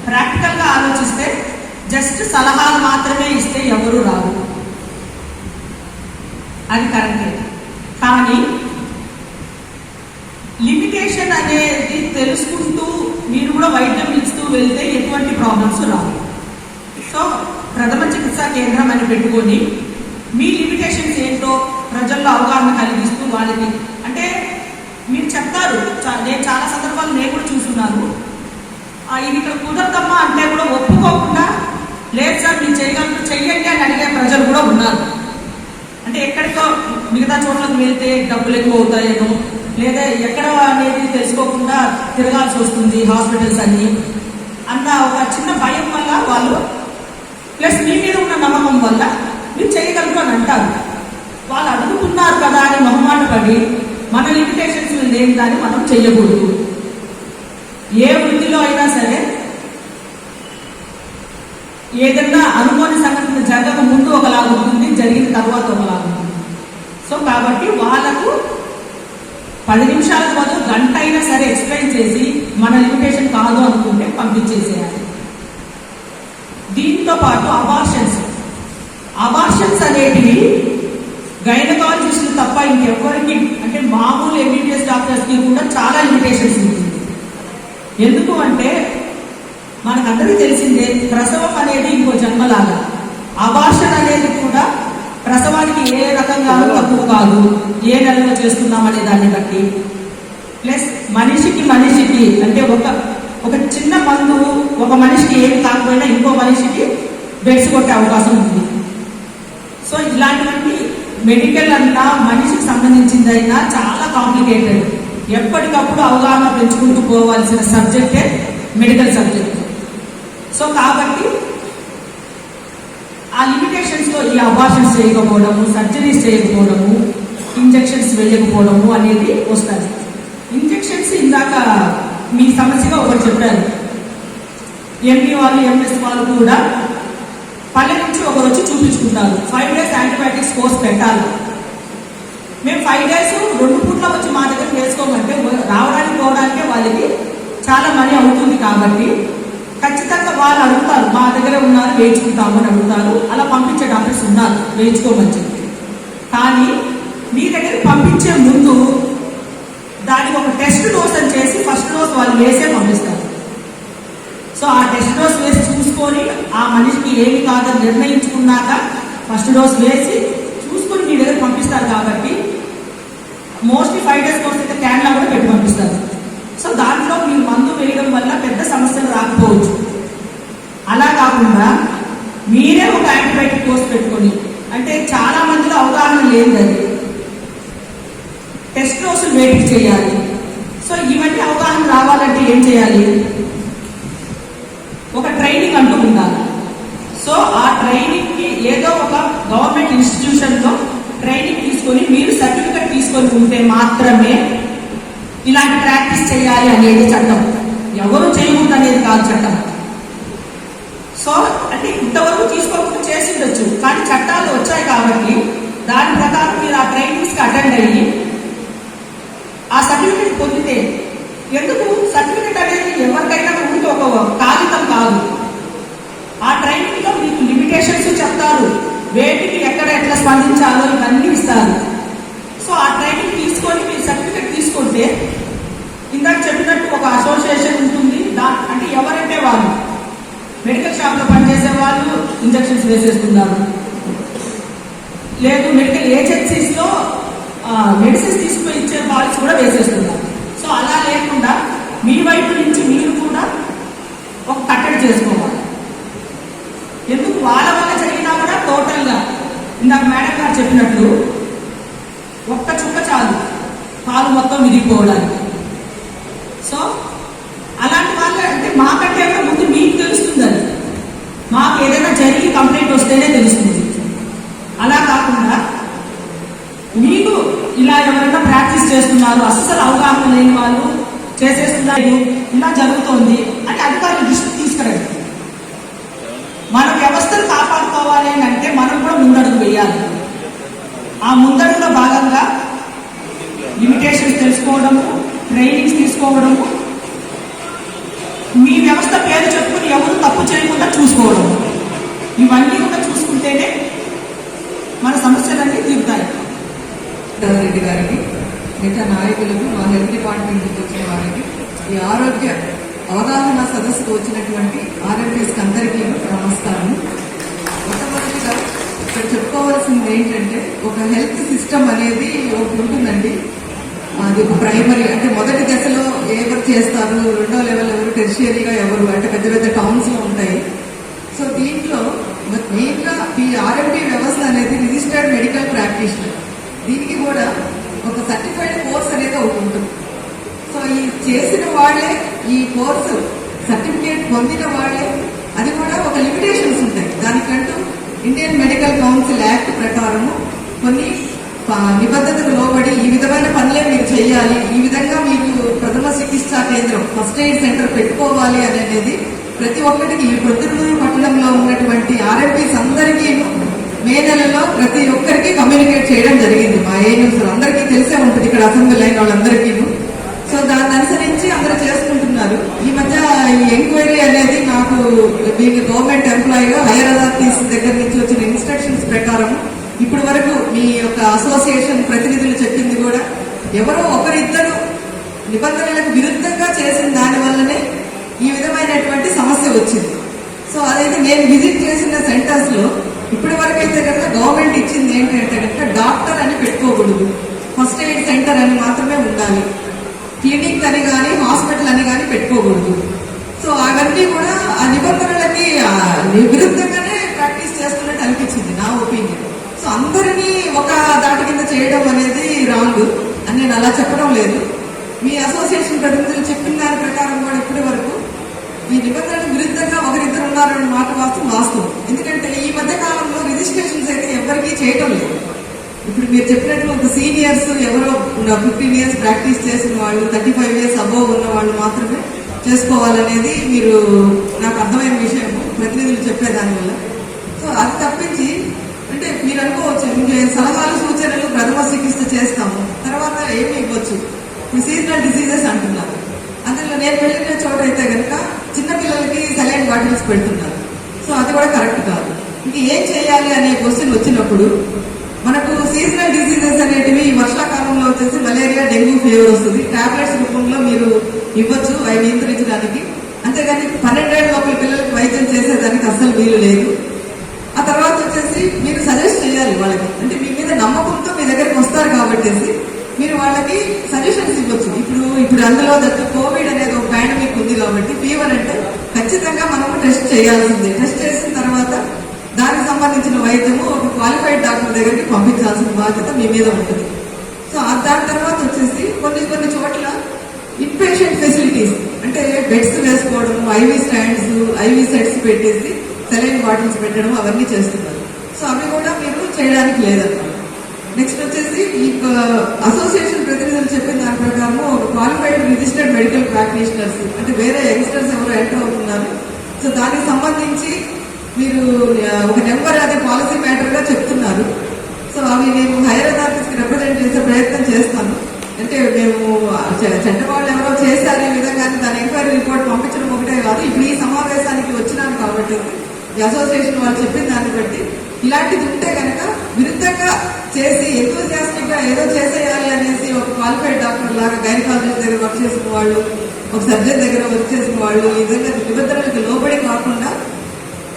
ప్రాక్టికల్గా ఆలోచిస్తే జస్ట్ సలహాలు మాత్రమే ఇస్తే ఎవరు రాదు, అది కరెక్టే. కానీ లిమిటేషన్ అనేది తెలుసుకుంటూ మీరు కూడా వైద్యం ఇస్తూ వెళ్తే ఎటువంటి ప్రాబ్లమ్స్ రావు. సో ప్రథమ చికిత్సా కేంద్రం అని పెట్టుకొని మీ లిమిటేషన్స్ ఏంటో ప్రజల్లో అవగాహన కలిగిస్తూ వాళ్ళకి, అంటే మీరు చెప్తారు, నేను చాలా సందర్భాలు నేను కూడా చూస్తున్నాను, ఇది ఇక్కడ కుదరదమ్మా అంటే కూడా ఒప్పుకోకుండా లేదు సార్ మీరు చేయగలరు చెయ్యండి అని అడిగే ప్రజలు కూడా ఉన్నారు. అంటే ఎక్కడికో మిగతా చోట్లకు వెళ్తే డబ్బులు ఎక్కువ అవుతాయేమో, లేదా ఎక్కడ అనేది తెలుసుకోకుండా తిరగాల్సి వస్తుంది హాస్పిటల్స్ అన్ని అన్న ఒక చిన్న భయం వల్ల వాళ్ళు, ప్లస్ మీ మీద ఉన్న నమ్మకం వల్ల మీరు చేయగలరు అని అంటారు. వాళ్ళు అడుగుతున్నారు కదా అని మొహమాట పడి మన లిమిటేషన్స్ లేని దాన్ని మనం చెయ్యకూడదు. ఏ వృత్తిలో అయినా సరే ఏదన్నా అనుకోని సంఘటన జరగక ముందు ఒకలాగా ఉంటుంది, జరిగిన తర్వాత ఒకలాగా ఉంటుంది. సో కాబట్టి వాళ్ళకు 10 నిమిషాలకు బదులు గంట అయినా సరే ఎక్స్ప్లెయిన్ చేసి మన లిమిటేషన్ కాదు అనుకుంటే పంపించేసేయాలి. దీంతో పాటు అబార్షన్స్ అనేటివి గైనకాలజిస్టులు తప్ప ఇంకెవ్వరికి, అంటే మామూలు ఎంబీబీఎస్ డాక్టర్స్కి కూడా చాలా లిమిటేషన్స్ ఉంటుంది. ఎందుకు అంటే మనకందరికీ తెలిసిందే, ప్రసవం అనేది ఇంకో జన్మలాగా, అబార్షన్ అనేది కూడా ప్రసవానికి ఏ రకంగానూ తక్కువ కాదు, ఏ నెలలో చేస్తున్నాం అనే దాన్ని బట్టి. ప్లస్ మనిషికి అంటే ఒక చిన్న మందు ఒక మనిషికి ఏమి కాకపోయినా ఇంకో మనిషికి బెడ్స్ కొట్టే అవకాశం ఉంది. సో ఇలాంటివన్నీ మెడికల్ అన్నా మనిషికి సంబంధించిందైనా చాలా కాంప్లికేటెడ్. ఎప్పటికప్పుడు అవగాహన పెంచుకుంటూ పోవాల్సిన సబ్జెక్టే మెడికల్ సబ్జెక్ట్. సో కాబట్టి ఆ లిమిటేషన్స్లో ఈ అబార్షన్స్ చేయకపోవడము, సర్జరీస్ చేయకపోవడము, ఇంజెక్షన్స్ వేయకపోవడము అనేది వస్తుంది. ఇంజెక్షన్స్ ఇందాక మీ సమస్యగా ఒకటి చెప్పారు. ఎంపీ వాళ్ళు ఎంఎస్ వాళ్ళు కూడా పల్లె నుంచి ఒకరు వచ్చి చూపించుకుంటారు. 5 days యాంటీబయాటిక్స్ కోర్స్ పెట్టాలి. మేము 5 days 2 పూట్ల వచ్చి మా దగ్గర వేసుకోమంటే రావడానికి పోవడానికే వాళ్ళకి చాలా మనీ అవుతుంది. కాబట్టి ఖచ్చితంగా వాళ్ళు అడుగుతారు, మా దగ్గర ఉన్నారు వేయించుకుంటాము అని అడుగుతారు. అలా పంపించే డాక్టర్స్ ఉన్నారు వేయించుకోమని చెప్పి. కానీ మీ దగ్గర పంపించే ముందు దానికి ఒక టెస్ట్ డోస్ అని చేసి ఫస్ట్ డోస్ వాళ్ళు వేసే పంపిస్తారు. సో ఆ టెస్ట్ డోస్ వేసి చూసుకొని ఆ మనిషికి ఏమి కాదని నిర్ణయించుకున్నాక ఫస్ట్ డోస్ వేసి చూసుకొని మీ దగ్గర పంపిస్తారు. కాబట్టి మోస్ట్లీ 5 days కోర్స్ అయితే క్యాన్లా కూడా పెట్టి పంపిస్తారు. సో దాంట్లో మీరు మందు వేయడం వల్ల పెద్ద సమస్యలు రాకపోవచ్చు. అలా కాకుండా మీరే ఒక యాంటీబయాటిక్ కోర్స్ పెట్టుకొని, అంటే చాలా మందిలో అవగాహన లేదని టెస్ట్ డోసులు వేటికి చేయాలి. సో ఇవన్నీ అవగాహన రావాలంటే ఏం చేయాలి? ఒక ట్రైనింగ్ అంటూ ఉండాలి. సో ఆ ట్రైనింగ్కి ఏదో ఒక గవర్నమెంట్ ఇన్స్టిట్యూషన్లో ట్రైనింగ్ తీసుకొని మీరు సర్టిఫికెట్ తీసుకొని ఉంటే మాత్రమే ఇలాంటి ప్రాక్టీస్ చేయాలి అనేది చట్టం. ఎవరు చేయకూడదు అనేది కాదు చట్టం. సో అంటే ఇంతవరకు తీసుకోకుండా చేసి ఉండొచ్చు, కానీ చట్టాలు వచ్చాయి కాబట్టి దాని ప్రకారం మీరు ఆ ట్రైనింగ్స్కి అటెండ్ అయ్యి ఆ సర్టిఫికెట్ పొందితే, ఎందుకు సర్టిఫికెట్ అనేది ఎవరికైనా ఉంటే ఒక కాగితం కాదు. ఆ ట్రైనింగ్లో మీకు లిమిటేషన్స్ చెప్తారు, వేటికి ఎక్కడ ఎట్లా స్పందించాలో ఇవన్నీ ఇస్తారు. సో ఆ ట్రైనింగ్ తీసుకొని మీరు సర్టిఫికెట్ తీసుకుంటే ఇందాక చెప్పినట్టు ఒక అసోసియేషన్ ఉంటుంది. అంటే ఎవరంటే వాళ్ళు మెడికల్ షాప్లో పనిచేసే వాళ్ళు ఇంజక్షన్స్ వేసేస్తున్నారు, లేదు మెడికల్ ఏజెన్సీస్లో మెడిసిన్స్ తీసుకుని ఇచ్చే వాళ్ళు కూడా వేసేస్తున్నారు. సో అలా లేకుండా మీ వైపు నుంచి మీరు కూడా ఒక కట్టడి చేసుకోవాలి. ఎందుకు వాళ్ళ వల్ల జరిగినా కూడా టోటల్గా ఇందాక మేడం గారు చెప్పినట్లు ఒక్క చుక్క చాలు పాలు మొత్తం విరిగిపోవడానికి. సో అలాంటి వాళ్ళు అంటే మాకంటే ముందు మీకు తెలుస్తుందని, మాకు ఏదైనా జరిగి కంప్లైంట్ వస్తేనే తెలుస్తుంది. అలా కాకుండా మీకు ఇలా ఎవరైనా ప్రాక్టీస్ చేస్తున్నారు, అస్సలు అవగాహన లేని వాళ్ళు చేసేస్తున్నారు, ఇలా జరుగుతోంది అని అధికారులు దృష్టికి తీసుకురండి. మన వ్యవస్థను కాపాడుకోవాలి అని అంటే మనం కూడా ముందడుగు వేయాలి. ఆ ముందడుగులో భాగంగా లిమిటేషన్స్ తెలుసుకోవడము, ట్రైనింగ్స్ తీసుకోవడము, మీ వ్యవస్థ పేరు చెప్పుకుని ఎవరు తప్పు చేయకుండా చూసుకోవడం, ఇవన్నీ కూడా చూసుకుంటేనే మన సమస్యలన్నీ తీరుతాయి. రెడ్డి గారికి, మిగతా నాయకులకు, మా హెల్త్ డిపార్ట్మెంట్ నుంచి వచ్చిన వారికి, ఈ ఆరోగ్య అవగాహన సదస్సుకు వచ్చినటువంటి ఆర్ఎంపీస్కి అందరికీ నమస్కారం. మొట్టమొదటిగా ఇక్కడ చెప్పుకోవాల్సింది ఏంటంటే, ఒక హెల్త్ సిస్టమ్ అనేది ఒకటి ఉంటుందండి. అది ఒక ప్రైమరీ అంటే మొదటి దశలో ఎవరు చేస్తారు, రెండో లెవెల్ ఎవరు, టెర్షియరీగా ఎవరు, అంటే పెద్ద పెద్ద టౌన్స్ లో ఉంటాయి. సో దీంట్లో మెయిన్గా ఈ ఆర్ఎంపీ వ్యవస్థ అనేది రిజిస్టర్డ్ మెడికల్ ప్రాక్టీషనర్, దీనికి కూడా ఒక సర్టిఫైడ్ కోర్స్ అనేది ఒకటి ఉంటుంది. సో ఈ చేసిన వాళ్ళే ఈ కోర్సు సర్టిఫికేట్ పొందిన వాళ్ళే, అది కూడా ఒక లిమిటేషన్స్ ఉంటాయి. దానికంటూ ఇండియన్ మెడికల్ కౌన్సిల్ యాక్ట్ ప్రకారము కొన్ని నిబంధనలకు లోబడి ఈ విధమైన పనులే మీరు చేయాలి, ఈ విధంగా మీకు ప్రథమ చికిత్సా కేంద్రం ఫస్ట్ ఎయిడ్ సెంటర్ పెట్టుకోవాలి అనేది ప్రతి ఒక్కరికి ఈ ప్రొద్దుటూరు పట్టణంలో ఉన్నటువంటి ఆర్ఎంపీస్ అందరికీ మే నెలలో ప్రతి ఒక్కరికి కమ్యూనికేట్ చేయడం జరిగింది. మా ఏఎన్ఎంస్ అందరికీ తెలిసే ఉంటుంది, ఇక్కడ అసెంబ్లీ అయిన వాళ్ళందరికీ. సో దాన్ని అనుసరించి అందరూ చేసుకుంటున్నారు. ఈ మధ్య ఈ ఎంక్వైరీ అనేది నాకు మీకు గవర్నమెంట్ ఎంప్లాయీగా హైయర్ అథారిటీస్ దగ్గర నుంచి వచ్చిన ఇన్స్ట్రక్షన్స్ ప్రకారం ఇప్పటి వరకు మీ యొక్క అసోసియేషన్ ప్రతినిధులు చెప్పింది కూడా ఎవరో ఒకరిద్దరు నిబంధనలకు విరుద్ధంగా చేసిన దాని వల్లనే ఈ విధమైనటువంటి సమస్య వచ్చింది. సో అదైతే నేను విజిట్ చేసిన సెంటర్స్ లో ఇప్పటి వరకు అయితే కనుక గవర్నమెంట్ ఇచ్చింది ఏంటంటే కనుక డాక్టర్ అని పెట్టుకోకూడదు, ఫస్ట్ ఎయిడ్ సెంటర్ అని మాత్రమే ఉండాలి. క్లినిక్ అని కానీ హాస్పిటల్ అని కానీ పెట్టుకోకూడదు. సో అవన్నీ కూడా ఆ నిబంధనలకి విరుద్ధంగానే ప్రాక్టీస్ చేస్తున్నట్టు అనిపించింది నా ఒపీనియన్. సో అందరినీ ఒక దాటి కింద చేయడం అనేది రాంగ్ అని నేను అలా చెప్పడం లేదు. మీ అసోసియేషన్ ప్రతినిధులు చెప్పిన దాని ప్రకారం కూడా ఇప్పటి వరకు ఈ నిబంధనలకు విరుద్ధంగా ఒకరిద్దరు ఉన్నారన్న మాట వాస్తవం. ఎందుకంటే ఈ మధ్య కాలంలో రిజిస్ట్రేషన్స్ అయితే ఎవరికీ చేయడం లేదు. ఇప్పుడు మీరు చెప్పినట్లు ఒక సీనియర్స్ ఎవరో 15 years ప్రాక్టీస్ చేసిన వాళ్ళు, 35 years అబోవ్ ఉన్న వాళ్ళు మాత్రమే చేసుకోవాలనేది మీరు నాకు అర్థమైన విషయం ప్రతినిధులు చెప్పేదాని వల్ల. సో అది తప్పించి అంటే మీరు అనుకోవచ్చు సలహాలు సూచనలు ప్రథమ చికిత్స చేస్తాము, తర్వాత ఏమి ఇవ్వచ్చు. ఇప్పుడు సీజనల్ డిసీజెస్ అంటున్నారు. అందులో నేను వెళ్ళిన చోట అయితే కనుక చిన్నపిల్లలకి సెలైన్ బాటిల్స్ పెడుతున్నారు. సో అది కూడా కరెక్ట్ కాదు. ఇంక ఏం చేయాలి అనే క్వశ్చన్ వచ్చినప్పుడు మనకు సీజనల్ డిసీజెస్ అనేటివి వర్షాకాలంలో వచ్చేసి మలేరియా, డెంగ్యూ ఫీవర్ వస్తుంది. టాబ్లెట్స్ రూపంలో మీరు ఇవ్వచ్చు అవి నియంత్రించడానికి. అంతేగాని 12 ఏళ్ల లోపల పిల్లలకి వైద్యం చేసేదానికి అస్సలు వీలు లేదు. ఆ తర్వాత వచ్చేసి మీరు సజెస్ట్ చేయాలి వాళ్ళకి, అంటే మీ మీద నమ్మకంతో మీ దగ్గరికి వస్తారు కాబట్టి మీరు వాళ్ళకి సజెషన్స్ ఇవ్వచ్చు. ఇప్పుడు అందులో దట్టు కోవిడ్ అనేది ఒక పాండమిక్ ఉంది కాబట్టి ఫీవర్ అంటే ఖచ్చితంగా మనము టెస్ట్ చేయాల్సిందే. టెస్ట్ చేసిన తర్వాత దానికి సంబంధించిన వైద్యము ఒక క్వాలిఫైడ్ డాక్టర్ దగ్గరికి పంపించాల్సిన బాధ్యత మీ మీద ఉంటుంది. సో దాని తర్వాత వచ్చేసి కొన్ని చోట్ల ఇన్పేషెంట్ ఫెసిలిటీస్ అంటే బెడ్స్ వేసుకోవడం, ఐవీ స్టాండ్స్, ఐవీ సెట్స్ పెట్టేసి సెలైన్ బాటిల్స్ పెట్టడం అవన్నీ చేస్తున్నారు. సో అవి కూడా మీరు చేయడానికి లేదన్నమాట. నెక్స్ట్ వచ్చేసి ఈ అసోసియేషన్ ప్రతినిధులు చెప్పిన దాని ప్రకారం ఒక క్వాలిఫైడ్ రిజిస్టర్డ్ మెడికల్ ప్రాక్టీషనర్స్ అంటే వేరే యంగ్స్టర్స్ ఎవరు ఎంటర్ అవుతున్నారు. సో దానికి సంబంధించి మీరు ఒక నెంబర్ అది పాలసీ మ్యాటర్ గా చెప్తున్నారు. సో అవి నేను హైయర్ అథారిటీస్ కి రిప్రజెంట్ చేసే ప్రయత్నం చేస్తాను. అంటే మేము చెడ్డవాళ్ళు ఎవరో చేశారు ఈ విధంగా దాని ఎంక్వైరీ రిపోర్ట్ పంపించడం ఒకటే కాదు. ఇప్పుడు ఈ సమావేశానికి వచ్చినాను కాబట్టి ఈ అసోసియేషన్ వాళ్ళు చెప్పిన దాన్ని బట్టి ఇలాంటిది ఉంటే కనుక విరుద్ధంగా చేసి ఎంతూజియాస్టిక్ గా ఏదో చేసేయాలి అనేసి ఒక క్వాలిఫైడ్ డాక్టర్ లాగా గైనకాలజిస్ట్ దగ్గర వర్క్ చేసిన వాళ్ళు, ఒక సర్జన్ దగ్గర వర్క్ చేసిన వాళ్ళు ఈ విధంగా నిబంధనలకు లోబడి కాకుండా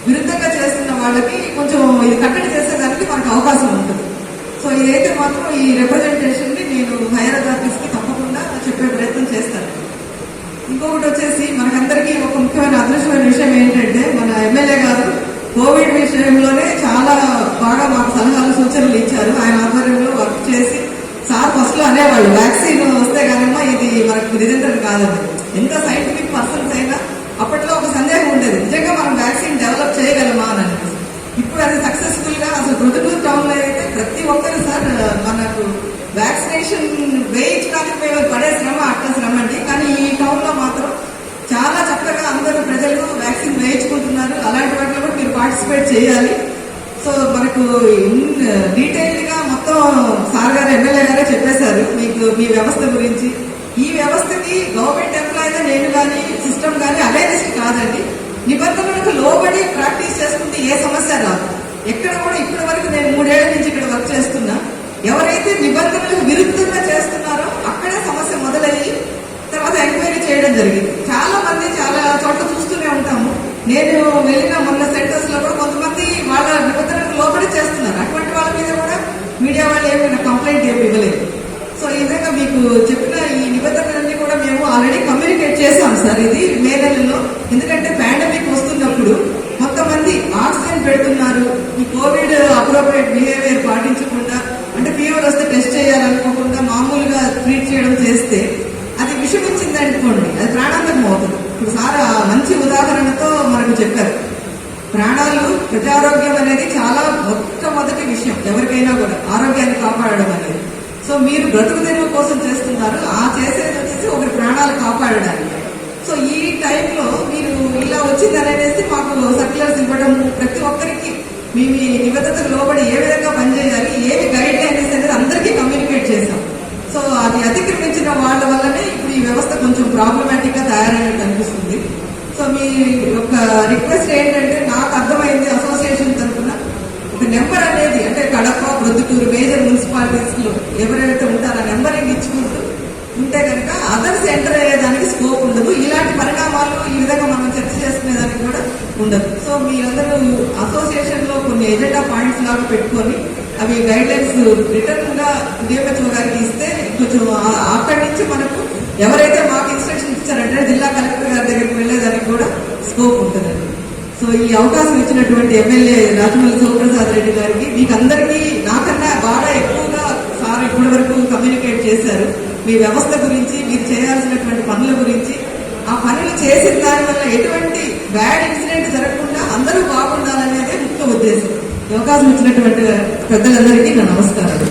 విరుద్ధంగా చేస్తున్న వాళ్ళకి కొంచెం ఇది కట్టడి చేసేదానికి మనకు అవకాశం ఉంటుంది. సో ఇదైతే మాత్రం ఈ రిప్రజెంటేషన్ ని నేను హైయర్ అథారిటీస్ కి తప్పకుండా చెప్పే ప్రయత్నం చేస్తాను. ఇంకొకటి వచ్చేసి మనకందరికీ ఒక ముఖ్యమైన అదృష్టమైన విషయం ఏంటంటే మన ఎమ్మెల్యే గారు కోవిడ్ విషయంలోనే చాలా బాగా మాకు సలహాలు సూచనలు ఇచ్చారు. ఆయన ఆధ్వర్యంలో వర్క్ చేసి సార్ ఫస్ట్ లో అనేవాళ్ళు వ్యాక్సిన్ వస్తే కానమ్మా ఇది మనకు నిరంతరం కాదని. ఎంత సైంటిఫిక్ పర్సన్స్ అయినా అప్పట్లో ఒక సందేహం ఉండేది, నిజంగా మనం వ్యాక్సిన్ డెవలప్ చేయగలమా అని. ఇప్పుడు అది సక్సెస్ఫుల్ గా అసలు ప్రొద్దుటూరు టౌన్ లో అయితే ప్రతి ఒక్కరు సార్ మనకు వ్యాక్సినేషన్ వేయించడానికి మేము పడే శ్రమ అట్ట శ్రమ అండి. కానీ ఈ టౌన్ లో మాత్రం చాలా చక్కగా అందరూ ప్రజలు వ్యాక్సిన్ వేయించుకుంటున్నారు. అలాంటి వాటిలో కూడా మీరు పార్టిసిపేట్ చేయాలి. సో మనకు డీటెయిల్డ్ గా మొత్తం సార్ గారు ఎమ్మెల్యే గారే చెప్పేశారు మీకు మీ వ్యవస్థ గురించి. ఈ వ్యవస్థకి గవర్నమెంట్ ఎంప్లాయీగా నేను కానీ సిస్టమ్ కానీ అవేర్నెస్ కాదండి. నిబంధనలకు లోబడి ప్రాక్టీస్ చేసుకుంటే ఏ సమస్య రాదు. ఎక్కడ కూడా ఇప్పటి వరకు నేను 3 ఏళ్ల నుంచి ఇక్కడ వర్క్ చేస్తున్నా, ఎవరైతే నిబంధనలకు విరుద్ధంగా చేస్తున్నారో అక్కడే సమస్య మొదలయ్యి తర్వాత ఎంక్వైరీ చేయడం జరిగింది. చాలా మంది చాలా చోట్ల చూస్తూనే ఉంటాము. నేను వెళ్ళిన మొన్న సెంటర్స్ లో కూడా కొంతమంది వాళ్ళ నిబంధనలకు లోబడి చేస్తున్నారు. అటువంటి వాళ్ళ మీద కూడా మీడియా వాళ్ళు ఏమైనా కంప్లైంట్ ఏమి ఇవ్వలేదు. సో ఈ విధంగా మీకు చెప్పిన ఈ నిబంధనలన్నీ కూడా మేము ఆల్రెడీ కమ్యూనికేట్ చేశాం సార్ ఇది మే నెలలో. ఎందుకంటే పాండమిక్ వస్తున్నప్పుడు కొంతమంది ఆక్సిజన్ పెడుతున్నారు, ఈ కోవిడ్ అప్రోప్రియేట్ బిహేవియర్ పాటించకుండా అంటే ఫీవర్ వస్తే టెస్ట్ చేయాలనుకోకుండా మామూలుగా ట్రీట్ చేయడం చేస్తే అది విషమించింది అనుకోండి, అది ప్రాణాంతకం అవుతుంది. ఇప్పుడు సార్ మంచి ఉదాహరణతో మనకు చెప్పారు. ప్రాణాలు ప్రజారోగ్యం అనేది చాలా మొట్టమొదటి విషయం ఎవరికైనా కూడా ఆరోగ్యాన్ని కాపాడడం అనేది. సో మీరు బ్రతుకు తెరువు కోసం చేస్తున్నారు, ఆ చేసేది వచ్చేసి ఒకరి ప్రాణాలు కాపాడడానికి. సో ఈ టైంలో మీరు ఇలా వచ్చింది అనేది మాకు సర్క్యులర్స్ ఇవ్వడం, ప్రతి ఒక్కరికి మీ నిబద్ధతకు లోబడి ఏ విధంగా పనిచేయాలి, ఏమి గైడ్ లైన్స్ అనేది అందరికీ కమ్యూనికేట్ చేశాం. సో అది అతిక్రమించిన వాళ్ళ వల్లనే ఇప్పుడు ఈ వ్యవస్థ కొంచెం ప్రాబ్లమాటిక్ గా తయారైనట్టు అనిపిస్తుంది. సో మీ యొక్క రిక్వెస్ట్ ఏంటంటే నాకు అర్థమైంది అసోసియేషన్ తరఫున ఒక నెంబర్ అనేది అంటే కడప, ప్రొద్దుటూరు మేజర్ మున్సిపాలిటీస్ లో ఎవరైతే ఉంటారో ఆ నెంబరింగ్ ఇచ్చుకుంటూ ఉంటే కనుక అదర్స్ ఎంటర్ అయ్యేదానికి స్కోప్ ఉండదు. ఇలాంటి పరిణామాలు ఈ విధంగా మనం చర్చ చేసుకునేదానికి కూడా ఉండదు. సో మీరందరూ అసోసియేషన్ లో కొన్ని ఎజెండా పాయింట్స్ లాగా పెట్టుకొని అవి గైడ్ లైన్స్ రిటర్న్ గా డిఎంహెచ్ఓ గారికి ఇస్తే కొంచెం అక్కడి నుంచి మనకు ఎవరైతే మాకు ఇన్స్ట్రక్షన్ ఇచ్చారంటే జిల్లా కలెక్టర్ గారి దగ్గరికి వెళ్ళేదానికి కూడా స్కోప్ ఉంటుందండి. సో ఈ అవకాశం ఇచ్చినటువంటి ఎమ్మెల్యే రాజమౌళి శివప్రసాద్ రెడ్డి గారికి, మీకు అందరికీ నాకన్నా బాగా ఎక్కువగా సార్ ఇప్పటి వరకు కమ్యూనికేట్ చేశారు మీ వ్యవస్థ గురించి, మీరు చేయాల్సినటువంటి పనుల గురించి. ఆ పనులు చేసిన దాని వల్ల ఎటువంటి బ్యాడ్ ఇన్సిడెంట్ జరగకుండా అందరూ బాగుండాలనేదే ముఖ్య ఉద్దేశం. ఈ అవకాశం ఇచ్చినటువంటి పెద్దలందరికీ నా నమస్కారాలు.